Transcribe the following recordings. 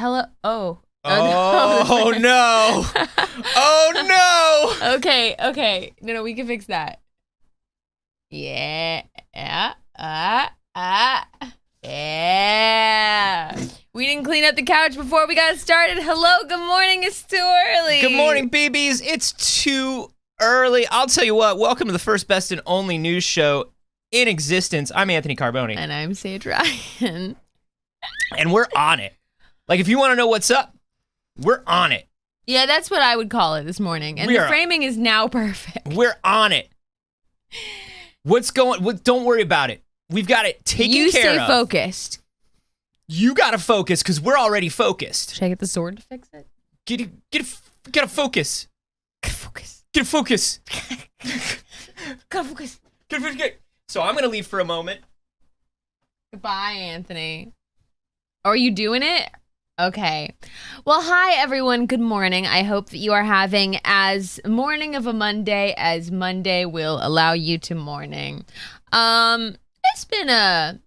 hello. Oh. Oh no. Oh no. Okay. No, we can fix that. Yeah. Yeah. We didn't clean up the couch before we got started. Hello, good morning. It's too early. Good morning, BBs. It's too early. I'll tell you what. Welcome to the first, best, and only news show in existence. I'm Anthony Carboni. And I'm Saige Ryan. And we're on it. Like, if you want to know what's up, we're on it. Yeah, that's what I would call it this morning. And the framing is now perfect. We're on it. Don't worry about it. We've got it taken care of. You stay focused. You gotta focus, because we're already focused. Should I get the sword to fix it? Get a focus. Get a focus. Get a focus. Gotta focus. So I'm gonna leave for a moment. Goodbye, Anthony. Are you doing it? Okay. Well, hi, everyone. Good morning. I hope that you are having as morning of a Monday as Monday will allow you to morning. It's been a...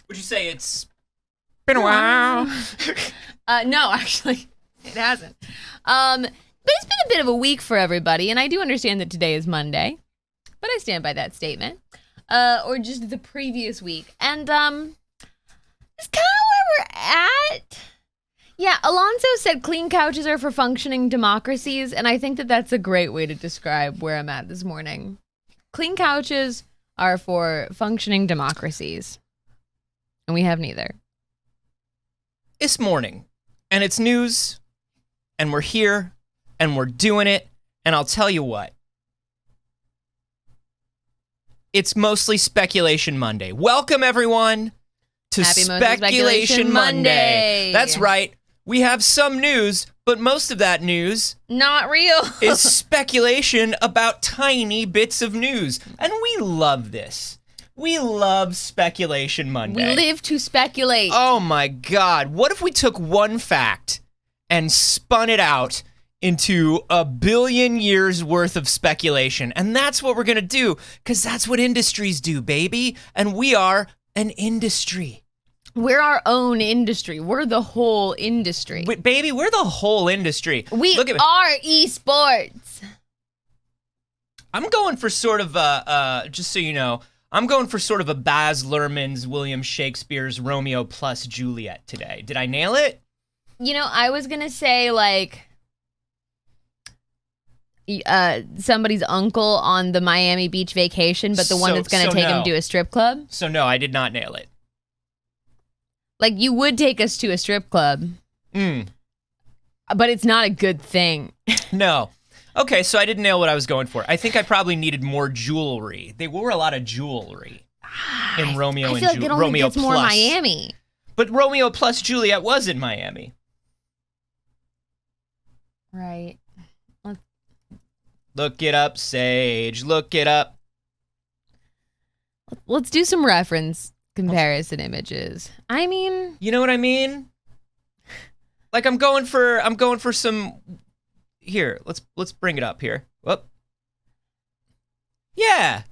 Would you say it's been a while? No, actually, it hasn't. But it's been a bit of a week for everybody, and I do understand that today is Monday, but I stand by that statement. Or just the previous week. And, it's kind of where we're at. Yeah, Alonso said clean couches are for functioning democracies, and I think that that's a great way to describe where I'm at this morning. Clean couches are for functioning democracies, and we have neither. It's morning, and it's news, and we're here, and we're doing it, and I'll tell you what. It's mostly Speculation Monday. Welcome, everyone, to Speculation Monday. That's right. We have some news, but most of that news... not real. ...is speculation about tiny bits of news. And we love this. We love Speculation Monday. We live to speculate. Oh my God. What if we took one fact and spun it out into 1 billion years worth of speculation? And that's what we're going to do, because that's what industries do, baby. And we are an industry. We're our own industry. We're the whole industry. Baby, we're the whole industry. We are esports. I'm going for sort of just so you know, I'm going for sort of a Baz Luhrmann's William Shakespeare's Romeo plus Juliet today. Did I nail it? You know, I was going to say, like, somebody's uncle on the Miami Beach vacation, but the one that's going to take him to a strip club. So no, I did not nail it. Like, you would take us to a strip club. But it's not a good thing. No. Okay, so I didn't nail what I was going for. I think I probably needed more jewelry. They wore a lot of jewelry in Romeo and Juliet. I feel like it only gets more Miami. But Romeo plus Juliet was in Miami. Right. Look it up, Saige. Look it up. Let's do some reference comparison images. I mean, you know what I mean? Like, I'm going for some. Here, let's bring it up here. Whoop. Yeah.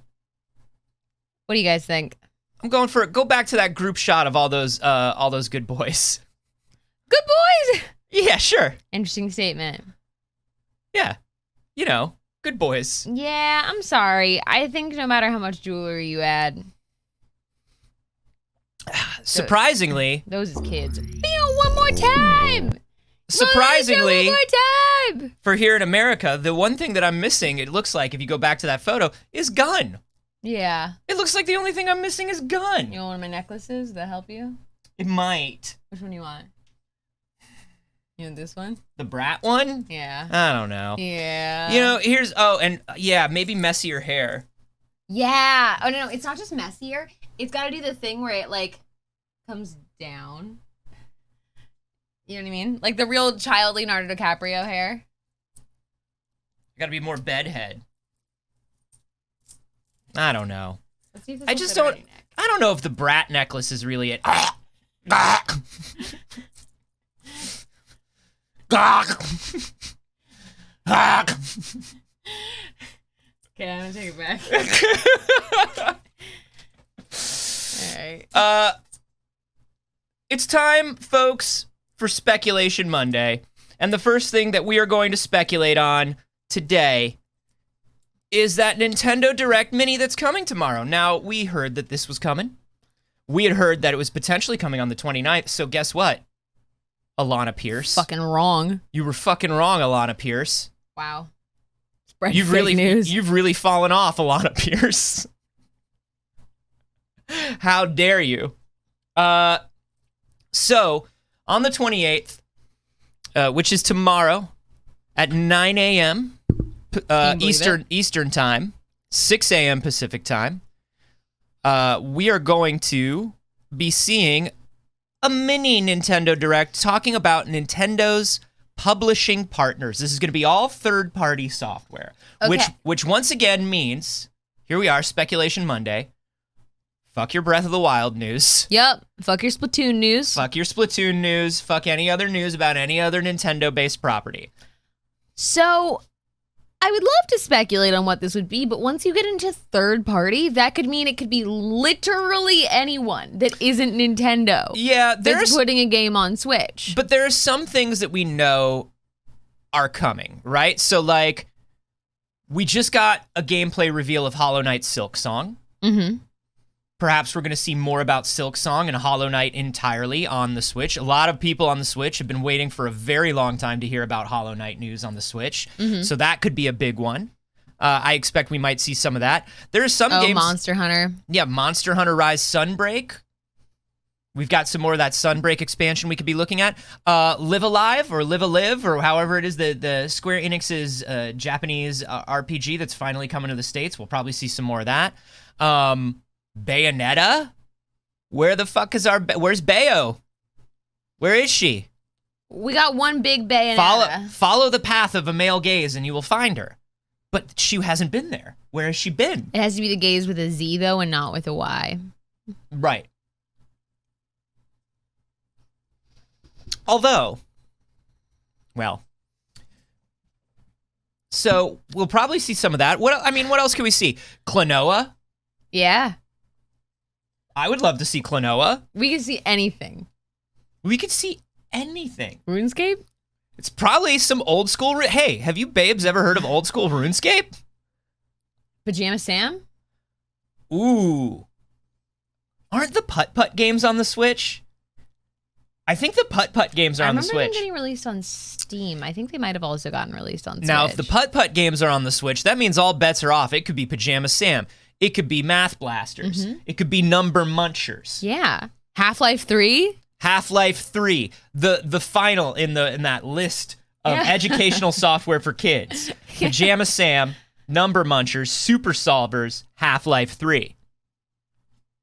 What do you guys think? I'm going for go back to that group shot of all those good boys. Good boys. Yeah, sure. Interesting statement. Yeah. You know, good boys. Yeah, I'm sorry. I think no matter how much jewelry you add, surprisingly, those is kids. One more time. Surprisingly, one more time. For here in America, the one thing that I'm missing, it looks like, if you go back to that photo, is gun. Yeah. It looks like the only thing I'm missing is gun. You want one of my necklaces? Does that help you? It might. Which one do you want? You want this one? The brat one? Yeah. I don't know. Yeah. You know, maybe messier hair. Yeah. Oh, no, it's not just messier. It's got to do the thing where it, like, comes down. You know what I mean? Like the real child Leonardo DiCaprio hair. Got to be more bedhead. I don't know. Let's see if this I just don't. I don't know if the brat necklace is really it. Okay, I'm gonna take it back. All right. It's time, folks, for Speculation Monday. And the first thing that we are going to speculate on today is that Nintendo Direct Mini that's coming tomorrow. Now, we heard that this was coming. We had heard that it was potentially coming on the 29th, so guess what? Alana Pierce. Fucking wrong. You were fucking wrong, Alana Pierce. Wow. Spread You've fake news. You've really fallen off, Alana Pierce. How dare you? So, on the 28th, which is tomorrow at 9 a.m. Eastern time, 6 a.m. Pacific time, we are going to be seeing a mini Nintendo Direct talking about Nintendo's publishing partners. This is going to be all third-party software, Okay. which once again means, here we are, Speculation Monday. Fuck your Breath of the Wild news. Yep. Fuck your Splatoon news. Fuck your Splatoon news. Fuck any other news about any other Nintendo-based property. So, I would love to speculate on what this would be, but once you get into third party, that could mean it could be literally anyone that isn't Nintendo. Yeah, that's putting a game on Switch. But there are some things that we know are coming, right? So, like, we just got a gameplay reveal of Hollow Knight's Silk Song. Mm-hmm. Perhaps we're going to see more about Silk Song and Hollow Knight entirely on the Switch. A lot of people on the Switch have been waiting for a very long time to hear about Hollow Knight news on the Switch. Mm-hmm. So that could be a big one. I expect we might see some of that. There are some games... Monster Hunter. Yeah, Monster Hunter Rise Sunbreak. We've got some more of that Sunbreak expansion we could be looking at. Live Alive or Live Alive or however it is, the Square Enix's Japanese RPG that's finally coming to the States. We'll probably see some more of that. Bayonetta? Where the fuck is where's Bayo? Where is she? We got one big Bayonetta. Follow the path of a male gaze and you will find her. But she hasn't been there. Where has she been? It has to be the gaze with a Z, though, and not with a Y. Right. Although, well, so we'll probably see some of that. What else can we see? Klonoa? Yeah. I would love to see Klonoa. We could see anything. We could see anything. RuneScape? It's probably some old school... Hey, have you babes ever heard of old school RuneScape? Pajama Sam? Ooh. Aren't the putt-putt games on the Switch? I think the putt-putt games are on the Switch. I remember them getting released on Steam. I think they might have also gotten released on Switch. Now, if the putt-putt games are on the Switch, that means all bets are off. It could be Pajama Sam. It could be Math Blasters. Mm-hmm. It could be Number Munchers. Yeah. Half-Life 3? Half-Life 3. The final in that list of educational software for kids. Pajama Sam, Number Munchers, Super Solvers, Half-Life 3.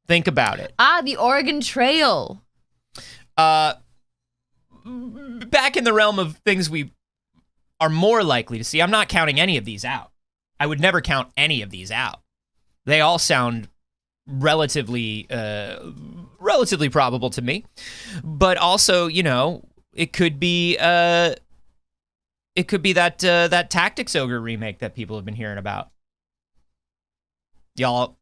Think about it. The Oregon Trail. Back in the realm of things we are more likely to see, I'm not counting any of these out. I would never count any of these out. They all sound relatively probable to me. But also, it could be that Tactics Ogre remake that people have been hearing about. Y'all,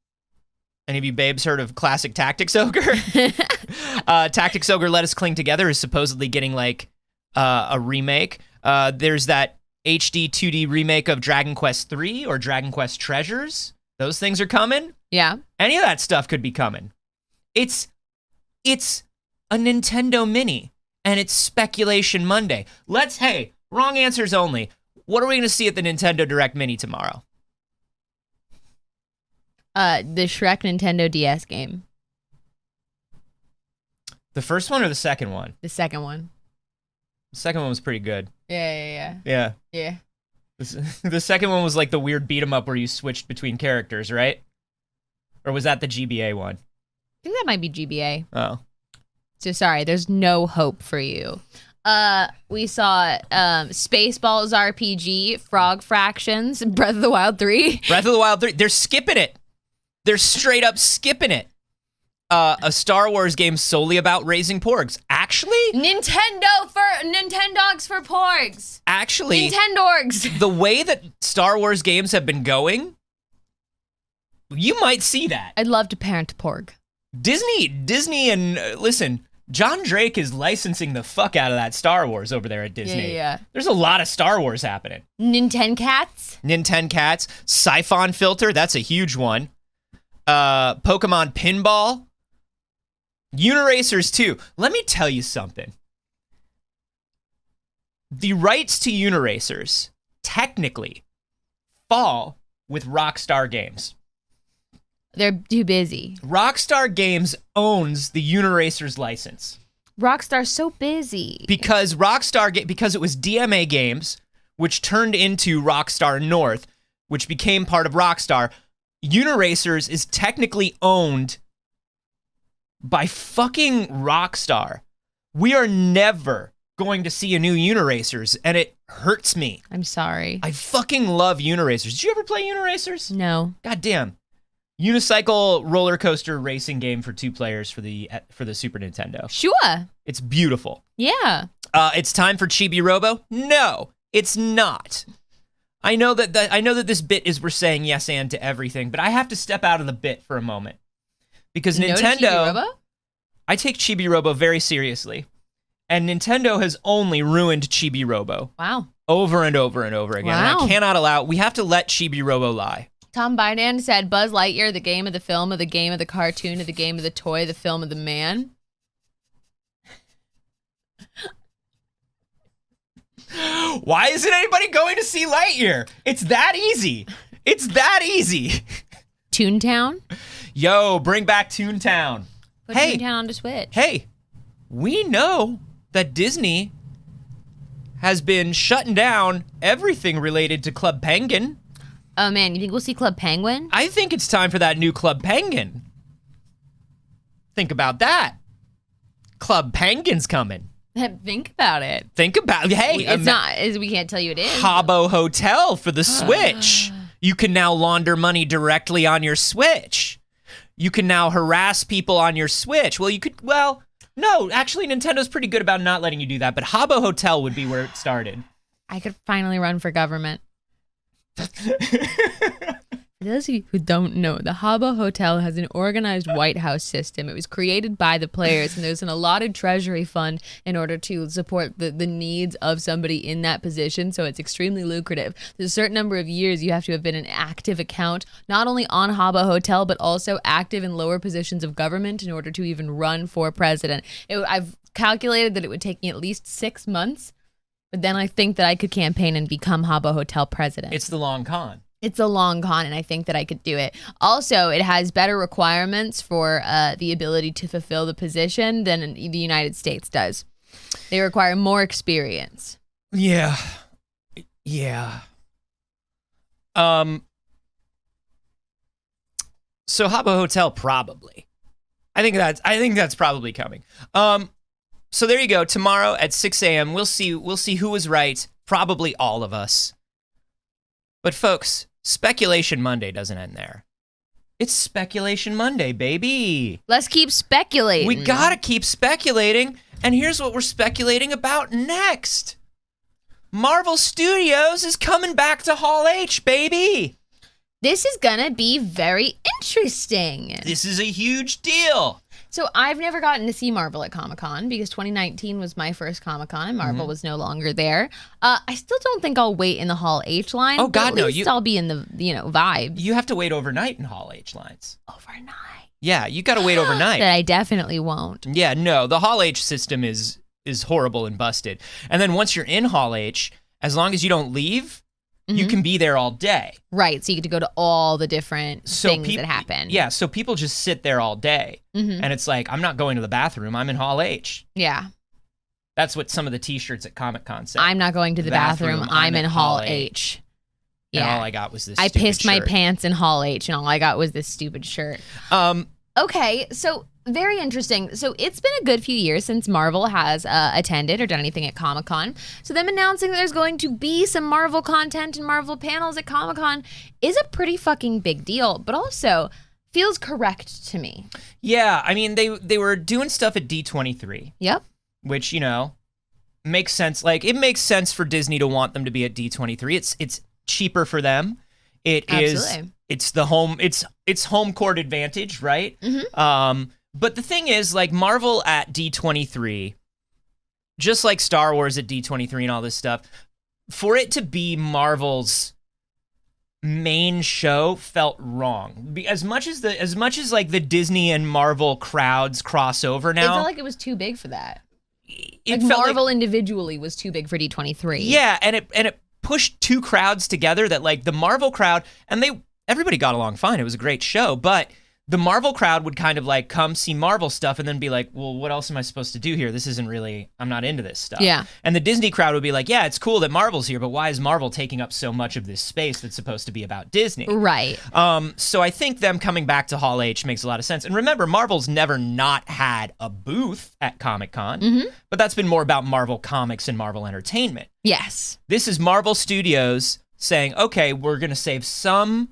any of you babes heard of classic Tactics Ogre? Tactics Ogre Let Us Cling Together is supposedly getting like a remake. There's that HD 2D remake of Dragon Quest 3 or Dragon Quest Treasures. Those things are coming. Yeah. Any of that stuff could be coming. It's a Nintendo Mini, and it's Speculation Monday. Hey, wrong answers only. What are we going to see at the Nintendo Direct Mini tomorrow? The Shrek Nintendo DS game. The first one or the second one? The second one. The second one was pretty good. Yeah. The second one was like the weird beat 'em up where you switched between characters, right? Or was that the GBA one? I think that might be GBA. Oh. So sorry, there's no hope for you. We saw Spaceballs RPG, Frog Fractions, Breath of the Wild 3. Breath of the Wild 3. They're skipping it. They're straight up skipping it. A Star Wars game solely about raising porgs. Actually, Nintendogs for porgs. Actually, Nintendorgs. The way that Star Wars games have been going, you might see that. I'd love to parent a porg. Disney, and listen, John Drake is licensing the fuck out of that Star Wars over there at Disney. Yeah. There's a lot of Star Wars happening. Nintendo Cats. Nintendo Cats. Siphon Filter, that's a huge one. Pokemon Pinball. Uniracers too. Let me tell you something. The rights to Uniracers technically fall with Rockstar Games. They're too busy. Rockstar Games owns the Uniracers license. Rockstar's so busy. Because because it was DMA Games, which turned into Rockstar North, which became part of Rockstar, Uniracers is technically owned by fucking Rockstar. We are never going to see a new Uniracers, and it hurts me. I'm sorry. I fucking love Uniracers. Did you ever play Uniracers? No. God damn. Unicycle roller coaster racing game for 2 players for the Super Nintendo. Sure. It's beautiful. Yeah. It's time for Chibi Robo? No, it's not. I know that this bit is we're saying yes and to everything, but I have to step out of the bit for a moment. Because Nintendo, Chibi Robo? I take Chibi Robo very seriously. And Nintendo has only ruined Chibi Robo. Wow. Over and over and over again. Wow. And I cannot allow, we have to let Chibi Robo lie. Tom Biden said Buzz Lightyear, the game of the film of the game of the cartoon of the game of the toy, the film of the man. Why isn't anybody going to see Lightyear? It's that easy. It's that easy. Toontown? Yo, bring back Toontown. Put Hey. Toontown on the Switch. Hey, we know that Disney has been shutting down everything related to Club Penguin. Oh man, you think we'll see Club Penguin? I think it's time for that new Club Penguin. Think about that. Club Penguin's coming. Think about it. Think about hey, We can't tell you it is. Habbo Hotel for the Switch. You can now launder money directly on your Switch. You can now harass people on your Switch. No, actually Nintendo's pretty good about not letting you do that, but Habbo Hotel would be where it started. I could finally run for government. For those of you who don't know, the Habbo Hotel has an organized White House system. It was created by the players, and there's an allotted treasury fund in order to support the needs of somebody in that position, so it's extremely lucrative. There's a certain number of years you have to have been an active account, not only on Habbo Hotel, but also active in lower positions of government in order to even run for president. I've calculated that it would take me at least 6 months, but then I think that I could campaign and become Habbo Hotel president. It's the long con. It's a long con, and I think that I could do it. Also, it has better requirements for the ability to fulfill the position than the United States does. They require more experience. Yeah. So Habbo Hotel probably. I think that's probably coming. So there you go. Tomorrow at 6 a.m. we'll see who was right. Probably all of us. But folks, Speculation Monday doesn't end there. It's Speculation Monday, baby. Let's keep speculating. We gotta keep speculating, and here's what we're speculating about next. Marvel Studios is coming back to Hall H, baby. This is gonna be very interesting. This is a huge deal. So I've never gotten to see Marvel at Comic-Con because 2019 was my first Comic-Con and Marvel was no longer there. I still don't think I'll wait in the Hall H line. Oh God, at no! least I'll be in the vibe. You have to wait overnight in Hall H lines. Overnight. Yeah, you got to wait overnight. That I definitely won't. Yeah, no, the Hall H system is horrible and busted. And then once you're in Hall H, as long as you don't leave, you can be there all day. Right, so you get to go to all the different things that happen. Yeah, so people just sit there all day. And it's like, I'm not going to the bathroom, I'm in Hall H. Yeah. That's what some of the t-shirts at Comic-Con say. I'm not going to the bathroom, I'm in Hall H. And Yeah. all I got was this I stupid pissed my shirt. pants in Hall H, and all I got was this stupid shirt. Okay, so very interesting. So it's been a good few years since Marvel has attended or done anything at Comic-Con. So them announcing that there's going to be some Marvel content and Marvel panels at Comic-Con is a pretty fucking big deal, but also feels correct to me. Yeah, I mean, they were doing stuff at D23. Yep. Which, makes sense. Like, it makes sense for Disney to want them to be at D23. It's cheaper for them. It is. Absolutely. It's the home. It's home court advantage, right? But the thing is, like, Marvel at D23, just like Star Wars at D23 and all this stuff, for it to be Marvel's main show felt wrong. As much as like the Disney and Marvel crowds cross over now, It felt like it was too big for that. it Like felt Marvel individually was too big for D23. yeah, and it pushed two crowds together, that like the Marvel crowd, and everybody got along fine. It was a great show, but the Marvel crowd would kind of like come see Marvel stuff and then be like, well, what else am I supposed to do here? This isn't really, I'm not into this stuff. Yeah. And the Disney crowd would be like, yeah, it's cool that Marvel's here, but why is Marvel taking up so much of this space that's supposed to be about Disney? Right. So I think them coming back to Hall H makes a lot of sense. And remember, Marvel's never not had a booth at Comic-Con, but that's been more about Marvel Comics and Marvel Entertainment. Yes. This is Marvel Studios saying, okay, we're going to save some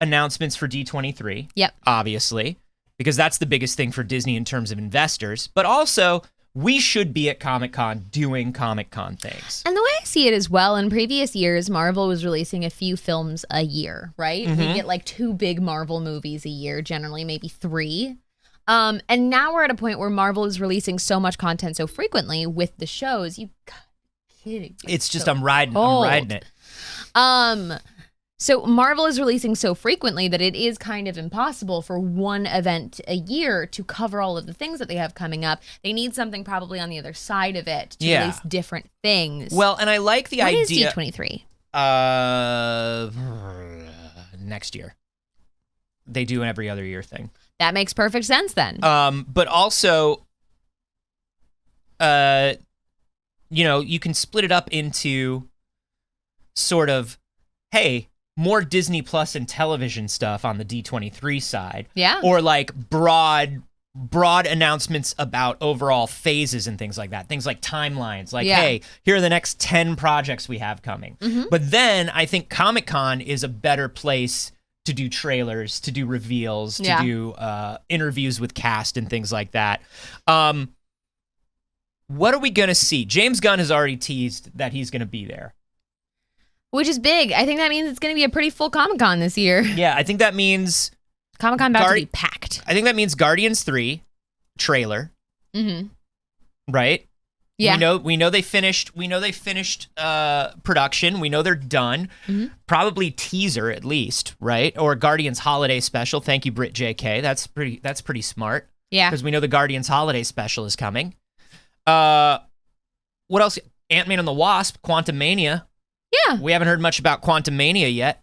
announcements for D23. Yep. Obviously, because that's the biggest thing for Disney in terms of investors. But also, we should be at Comic-Con doing Comic-Con things. And the way I see it as well, in previous years, Marvel was releasing a few films a year, right? We get like 2 big Marvel movies a year, generally maybe 3. And now we're at a point where Marvel is releasing so much content so frequently with the shows. You gotta be kidding me. It's just, so I'm riding cold. it. So Marvel is releasing so frequently that it is kind of impossible for one event a year to cover all of the things that they have coming up. They need something probably on the other side of it to release different things. Well, and I like the When idea. is D23? Next year. They do an every other year thing. That makes perfect sense then. But also, you can split it up into sort of, hey, more Disney Plus and television stuff on the D23 side. Yeah. Or like broad announcements about overall phases and things like that. Things like timelines. Like, hey, here are the next 10 projects we have coming. But then I think Comic-Con is a better place to do trailers, to do reveals, to do interviews with cast and things like that. What are we going to see? James Gunn has already teased that he's going to be there. Which is big. I think that means it's going to be a pretty full Comic-Con this year. Yeah, I think that means Comic-Con about to be packed. I think that means Guardians 3 trailer. Right? Yeah. We know they finished production. We know they're done. Probably teaser at least, right? Or Guardians holiday special. Thank you, Brit JK. That's pretty smart. Yeah. Because we know the Guardians holiday special is coming. What else? Ant-Man and the Wasp, Quantumania. Yeah. We haven't heard much about Quantumania yet.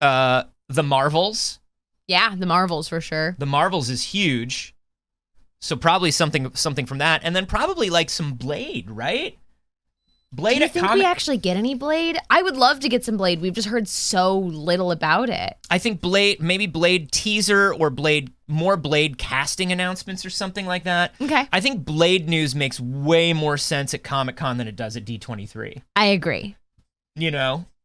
The Marvels. Yeah, the Marvels for sure. The Marvels is huge. So probably something from that. And then probably like some Blade, right? Blade. Do you think we actually get any Blade? I would love to get some Blade. We've just heard so little about it. I think maybe Blade teaser or more Blade casting announcements or something like that. Okay. I think Blade news makes way more sense at Comic-Con than it does at D23. I agree.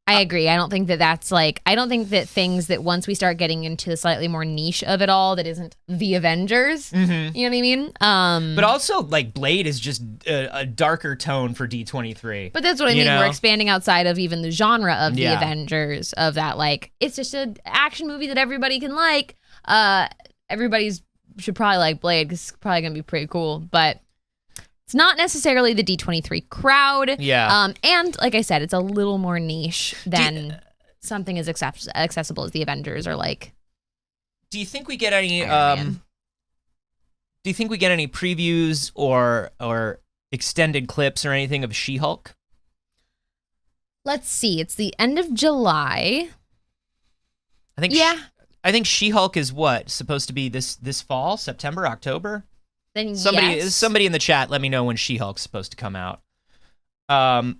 I agree. I don't think that things that once we start getting into the slightly more niche of it all that isn't the Avengers, you know what I mean? But also, like, Blade is just a darker tone for D23. But that's what I mean. We're expanding outside of even the genre of the Avengers, of that, like, it's just an action movie that everybody can like. Should probably like Blade because it's probably going to be pretty cool. But it's not necessarily the D23 crowd. Yeah. And like I said, it's a little more niche than something as accessible as the Avengers or like. Do you think we get any? Do you think we get any previews or extended clips or anything of She-Hulk? Let's see. It's the end of July. I think. Yeah. I think She-Hulk is supposed to be this fall, September, October. Then somebody in the chat, let me know when She-Hulk's supposed to come out. I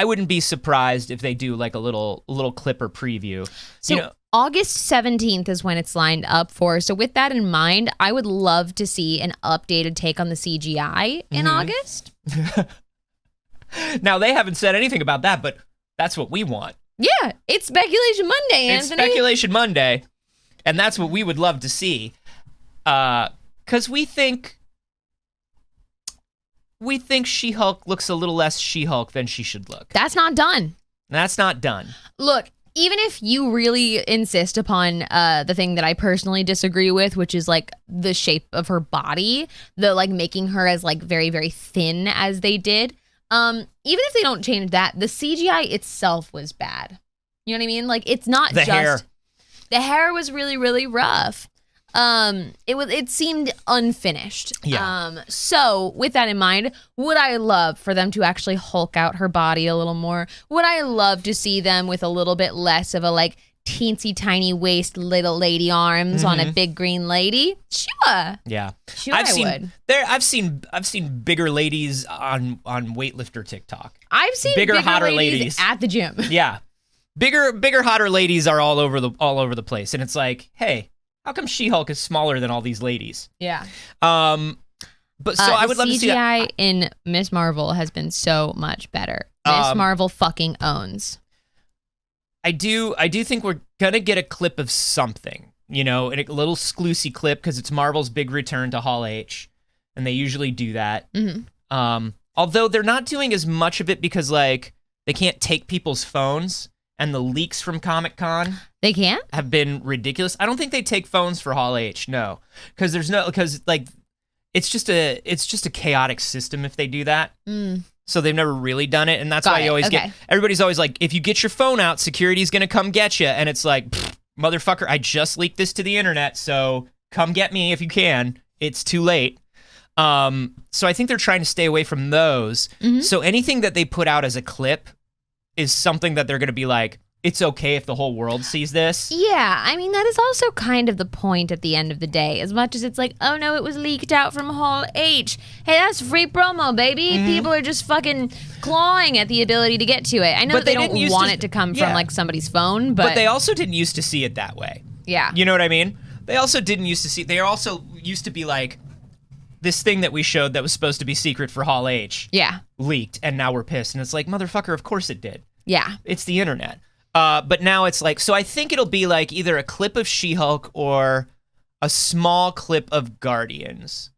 wouldn't be surprised if they do like a little clip or preview. So August 17th is when it's lined up for. So with that in mind, I would love to see an updated take on the CGI in August. Now, they haven't said anything about that, but that's what we want. Yeah, it's Speculation Monday, Anthony. It's Speculation Monday, and that's what we would love to see. Because we think She-Hulk looks a little less She-Hulk than she should look. That's not done. That's not done. Look, even if you really insist upon the thing that I personally disagree with, which is like the shape of her body, the like making her as like very, very thin as they did. Even if they don't change that, the CGI itself was bad. You know what I mean? Like it's not the hair. The hair was really, really rough. It seemed unfinished. Yeah. So with that in mind, would I love for them to actually Hulk out her body a little more? Would I love to see them with a little bit less of a like teensy tiny waist, little lady arms on a big green lady? Sure. Yeah. Sure, I've seen bigger ladies on weightlifter TikTok. I've seen bigger hotter ladies at the gym. Yeah. Bigger, hotter ladies are all over the place. And it's like, hey, how come She-Hulk is smaller than all these ladies? Yeah. But so I would love to see that. CGI in Miss Marvel has been so much better. Miss Marvel fucking owns. I do think we're gonna get a clip of something, you know, a little exclusive clip because it's Marvel's big return to Hall H, and they usually do that. Mm-hmm. Although they're not doing as much of it because like they can't take people's phones, and the leaks from Comic-Con they can't have been ridiculous. I don't think they take phones for Hall H, no, because like it's just a chaotic system if they do that. So they've never really done it, and that's why you always get everybody's always like, if you get your phone out, security's gonna come get you, and it's like, motherfucker, I just leaked this to the internet, so come get me if you can. It's too late. So I think they're trying to stay away from those. Mm-hmm. So anything that they put out as a clip is something that they're gonna be like, it's okay if the whole world sees this. Yeah, I mean, that is also kind of the point at the end of the day. As much as it's like, oh no, it was leaked out from Hall H. Hey, that's free promo, baby. Mm-hmm. People are just fucking clawing at the ability to get to it. I know that they don't want it to come from like somebody's phone, but they also didn't used to see it that way. Yeah. You know what I mean? They also didn't used to see, they also used to be like, this thing that we showed that was supposed to be secret for Hall H. Yeah. Leaked, and now we're pissed. And it's like, motherfucker, of course it did. Yeah. It's the internet. But now it's like, so I think it'll be like either a clip of She-Hulk or a small clip of Guardians.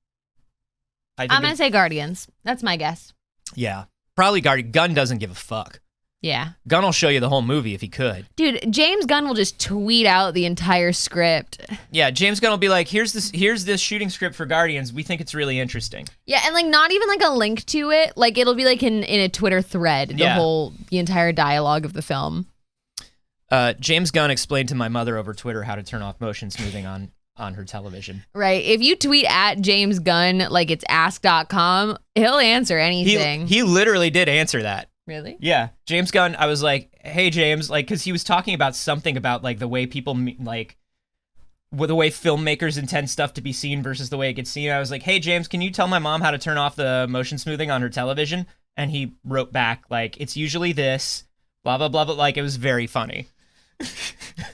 I'm going to say Guardians. That's my guess. Yeah. Probably Guardians. Gunn doesn't give a fuck. Yeah. Gunn will show you the whole movie if he could. Dude, James Gunn will just tweet out the entire script. Yeah, James Gunn will be like, here's this shooting script for Guardians. We think it's really interesting. Yeah, and like not even like a link to it. Like it'll be like in a Twitter thread, the entire dialogue of the film. James Gunn explained to my mother over Twitter how to turn off motion smoothing on her television. Right. If you tweet at James Gunn like it's ask.com, he'll answer anything. He literally did answer that. Really? Yeah. James Gunn, I was like, hey, James, like, because he was talking about something about like the way people like, with the way filmmakers intend stuff to be seen versus the way it gets seen. I was like, hey, James, can you tell my mom how to turn off the motion smoothing on her television? And he wrote back like, it's usually this, blah, blah, blah, blah. Like, it was very funny.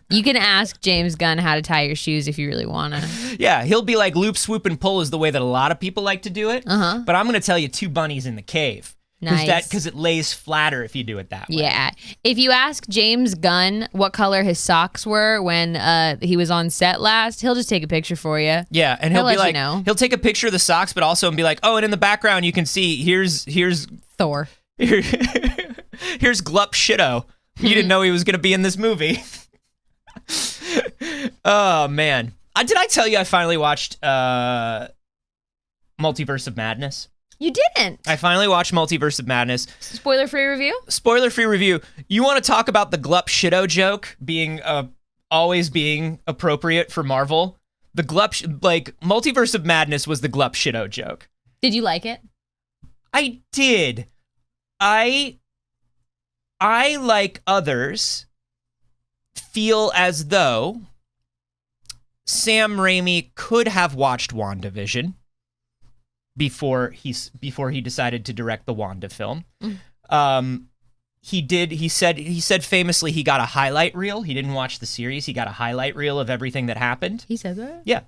You can ask James Gunn how to tie your shoes if you really want to. Yeah, he'll be like, loop, swoop, and pull is the way that a lot of people like to do it. Uh-huh. But I'm going to tell you 2 bunnies in the cave. Nice. Because it lays flatter if you do it that way. Yeah. If you ask James Gunn what color his socks were when he was on set last, he'll just take a picture for you. Yeah, and he'll be like, he'll take a picture of the socks, but also be like, oh, and in the background you can see here's Thor. Here's Glup Shitto. You didn't know he was going to be in this movie. Oh, man. Did I tell you I finally watched Multiverse of Madness? You didn't. I finally watched Multiverse of Madness. Spoiler-free review? Spoiler-free review. You want to talk about the Glup Shitto joke being always being appropriate for Marvel? The Multiverse of Madness was the Glup Shitto joke. Did you like it? I did. I, like others, feel as though Sam Raimi could have watched WandaVision before he decided to direct the Wanda film. He did. He said famously he got a highlight reel. He didn't watch the series. He got a highlight reel of everything that happened. He said that? Yeah.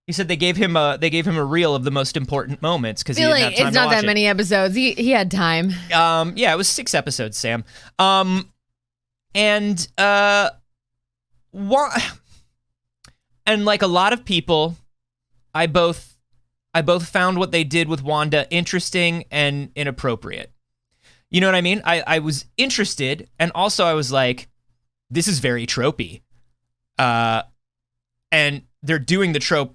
He said they gave him a reel of the most important moments because he didn't have time to watch it. It's not that many episodes. He had time. Yeah, it was 6 episodes, Sam. And like a lot of people, I both found what they did with Wanda interesting and inappropriate. You know what I mean? I was interested, and also I was like, this is very tropey. And they're doing the trope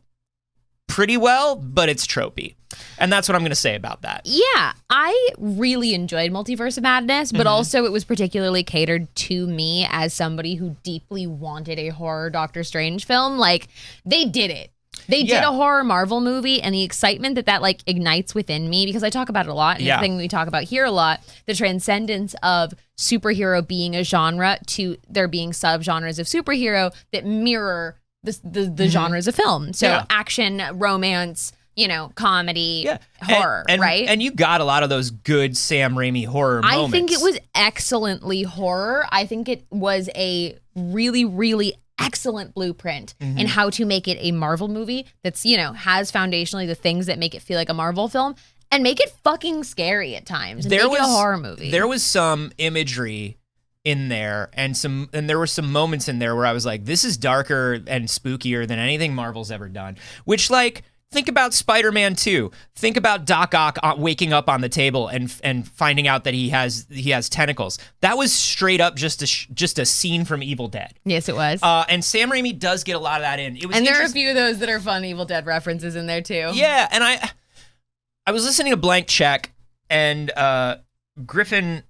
pretty well, but it's tropey. And that's what I'm going to say about that. Yeah, I really enjoyed Multiverse of Madness, but also it was particularly catered to me as somebody who deeply wanted a horror Doctor Strange film. Like, they did it. They did a horror Marvel movie, and the excitement that like ignites within me, because I talk about it a lot, and the thing we talk about here a lot, the transcendence of superhero being a genre to there being subgenres of superhero that mirror the genres of film. So action, romance, comedy, horror, right? And you got a lot of those good Sam Raimi horror moments. I think it was excellently horror. I think it was a really, really excellent blueprint in how to make it a Marvel movie that's, has foundationally the things that make it feel like a Marvel film and make it fucking scary at times and make it a horror movie. There was some imagery in there and there were some moments in there where I was like, this is darker and spookier than anything Marvel's ever done. Which, like, think about Spider-Man 2. Think about Doc Ock waking up on the table and finding out that he has tentacles. That was straight up just a scene from Evil Dead. Yes, it was. And Sam Raimi does get a lot of that in. And there are a few of those that are fun Evil Dead references in there too. Yeah, and I was listening to Blank Check, and Griffin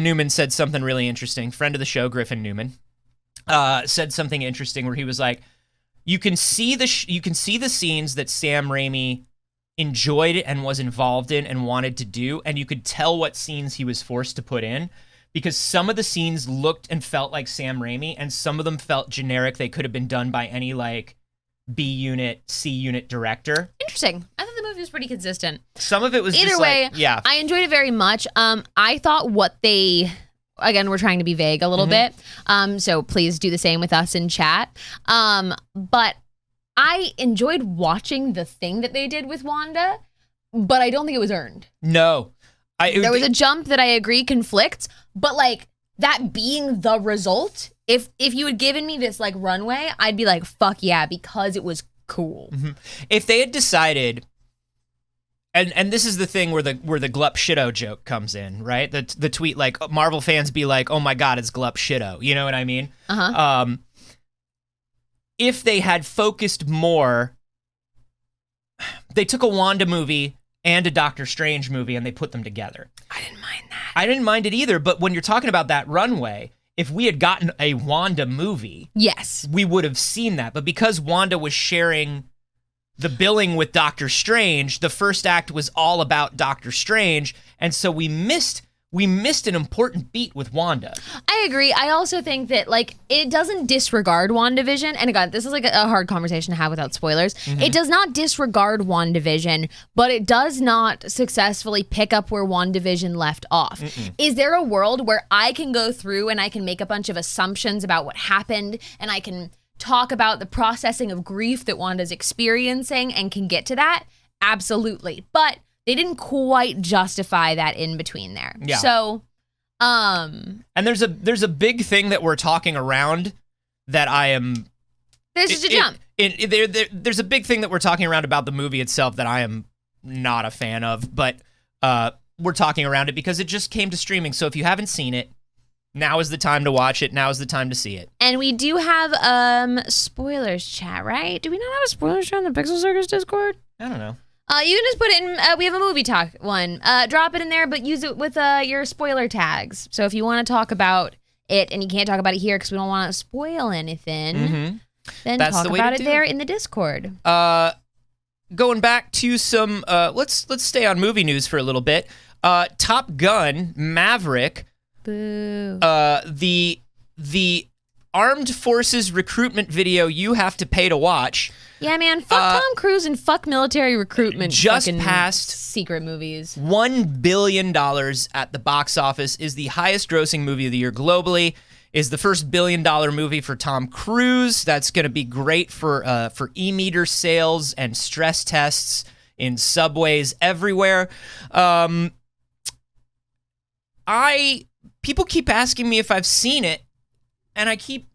Newman said something really interesting. Friend of the show, Griffin Newman, said something interesting where he was like, you can see the scenes that Sam Raimi enjoyed and was involved in and wanted to do, and you could tell what scenes he was forced to put in, because some of the scenes looked and felt like Sam Raimi, and some of them felt generic. They could have been done by any like B unit, C unit director. Interesting. I thought the movie was pretty consistent. Some of it was either just way. Like, yeah, I enjoyed it very much. I thought what they. Again, we're trying to be vague a little bit, so please do the same with us in chat. But I enjoyed watching the thing that they did with Wanda, but I don't think it was earned. No. There was a jump that I agree conflicts, but like that being the result, if you had given me this like runway, I'd be like, fuck yeah, because it was cool. If they had decided... And this is the thing where the Glup Shitto joke comes in, right? The tweet, like, Marvel fans be like, oh my God, it's Glup Shitto. You know what I mean? If they had focused more, they took a Wanda movie and a Doctor Strange movie and they put them together. I didn't mind that. I didn't mind it either, but when you're talking about that runway, if we had gotten a Wanda movie, yes, we would have seen that. But because Wanda was sharing the billing with Doctor Strange, the first act was all about Doctor Strange, and so we missed an important beat with Wanda. I agree. I also think that like it doesn't disregard WandaVision, and again, this is like a hard conversation to have without spoilers. It does not disregard WandaVision, but it does not successfully pick up where WandaVision left off. Is there a world where I can go through and I can make a bunch of assumptions about what happened, and I can talk about the processing of grief that Wanda's experiencing and can get to that? Absolutely. But they didn't quite justify that in between there. Yeah. So, and there's a big thing that we're talking around that I am... There's just a jump. There's a big thing that we're talking around about the movie itself that I am not a fan of, but we're talking around it because it just came to streaming. So if you haven't seen it, now is the time to watch it. Now is the time to see it. And we do have spoilers chat, right? Do we not have a spoilers chat on the Pixel Circus Discord? I don't know. You can just put it in, we have a movie talk one. Drop it in there, but use it with your spoiler tags. So if you want to talk about it and you can't talk about it here because we don't want to spoil anything, then That's talk the way about to it do there it. in the Discord. Going back to some, let's stay on movie news for a little bit. Top Gun, Maverick, Boo. the armed forces recruitment video you have to pay to watch. Yeah, man. Fuck Tom Cruise and fuck military recruitment. Just fucking passed secret movies. $1 billion at the box office, is the highest grossing movie of the year globally, is the first $1 billion movie for Tom Cruise. That's going to be great for e-meter sales and stress tests in subways everywhere. People keep asking me if I've seen it, and I keep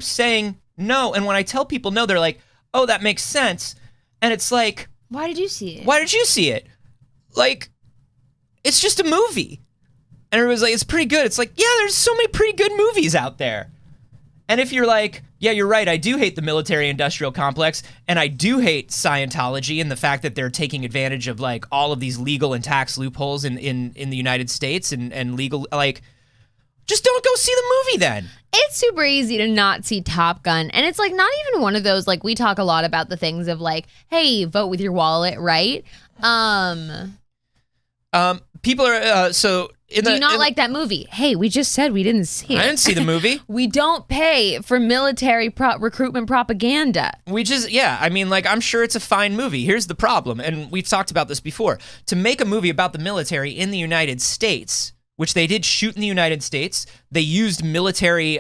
saying no. And when I tell people no, they're like, "Oh, that makes sense." And it's like, why did you see it? why did you see it? Like, it's just a movie. And everybody's like, it's pretty good. It's like, yeah, there's so many pretty good movies out there. And if you're like, yeah, you're right, I do hate the military-industrial complex, and I do hate Scientology and the fact that they're taking advantage of, like, all of these legal and tax loopholes in the United States and legal, like, just don't go see the movie then. It's super easy to not see Top Gun. And it's, like, not even one of those, like, we talk a lot about the things of, like, hey, vote with your wallet, right? People are, do you not like that movie? Hey, we just said we didn't see it. I didn't see the movie. We don't pay for military recruitment propaganda. I mean, like, I'm sure it's a fine movie. Here's the problem, and we've talked about this before. To make a movie about the military in the United States, which they did shoot in the United States, they used military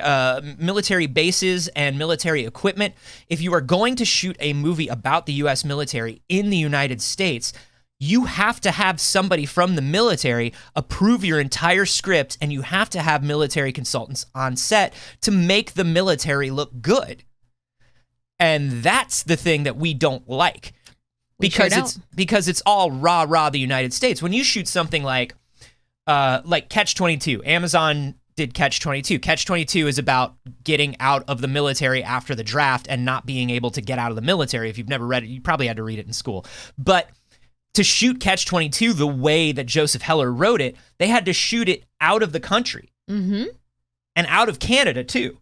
bases and military equipment. If you are going to shoot a movie about the U.S. military in the United States, you have to have somebody from the military approve your entire script, and you have to have military consultants on set to make the military look good. And that's the thing that we don't like. Because it's all rah the United States. When you shoot something like Catch-22, Amazon did Catch-22. Catch-22 is about getting out of the military after the draft and not being able to get out of the military. If you've never read it, you probably had to read it in school. But to shoot Catch-22 the way that Joseph Heller wrote it, they had to shoot it out of the country. Mm-hmm. And out of Canada, too.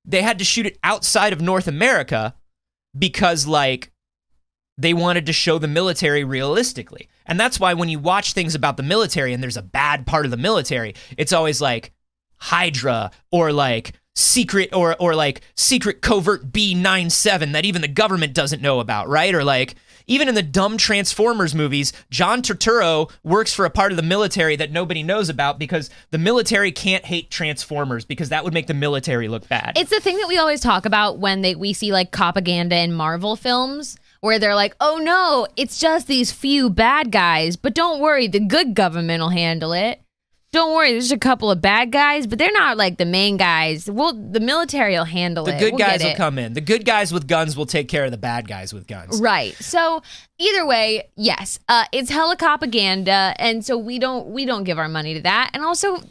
They had to shoot it outside of North America because, like, they wanted to show the military realistically. And that's why when you watch things about the military and there's a bad part of the military, it's always like Hydra or like secret or like secret covert B97 that even the government doesn't know about, right? Or like even in the dumb Transformers movies, John Turturro works for a part of the military that nobody knows about because the military can't hate Transformers because that would make the military look bad. It's the thing that we always talk about when we see like propaganda in Marvel films where they're like, oh no, it's just these few bad guys, but don't worry, the good government will handle it. Don't worry, there's a couple of bad guys, but they're not like the main guys. The military will handle it. The good guys will come in. The good guys with guns will take care of the bad guys with guns. Right. So either way, yes, it's hella propaganda, and so we don't give our money to that. And also,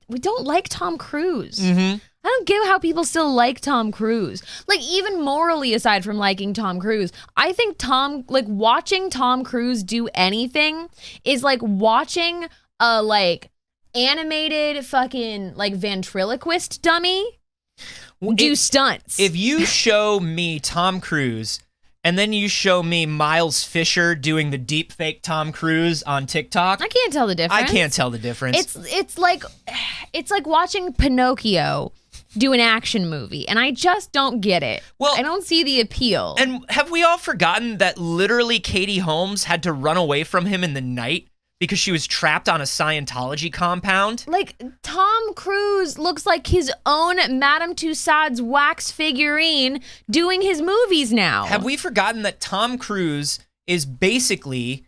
we don't like Tom Cruise. Mm-hmm. I don't get how people still like Tom Cruise. Like, even morally, aside from liking Tom Cruise, I think watching Tom Cruise do anything is like watching a like animated fucking like ventriloquist dummy do stunts. If you show me Tom Cruise and then you show me Miles Fisher doing the deep fake Tom Cruise on TikTok, I can't tell the difference. I can't tell the difference. It's like watching Pinocchio do an action movie, and I just don't get it. Well, I don't see the appeal. And have we all forgotten that literally Katie Holmes had to run away from him in the night because she was trapped on a Scientology compound? Like, Tom Cruise looks like his own Madame Tussauds wax figurine doing his movies now. Have we forgotten that Tom Cruise is basically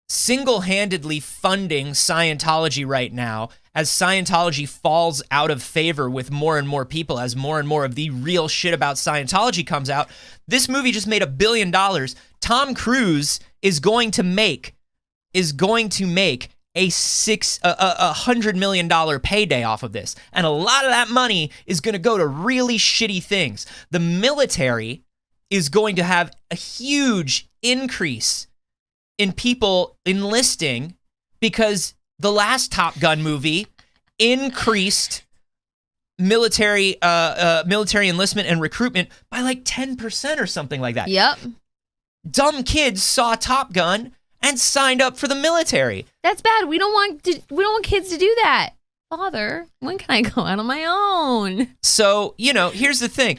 single-handedly funding Scientology right now as Scientology falls out of favor with more and more people, as more and more of the real shit about Scientology comes out? This movie just made $1 billion. Tom Cruise is going to make a $100 million payday off of this. And a lot of that money is going to go to really shitty things. The military is going to have a huge increase in people enlisting because the last Top Gun movie increased military enlistment and recruitment by like 10% or something like that. Yep. Dumb kids saw Top Gun and signed up for the military. That's bad. We don't want kids to do that. Father, when can I go out on my own? So, here's the thing.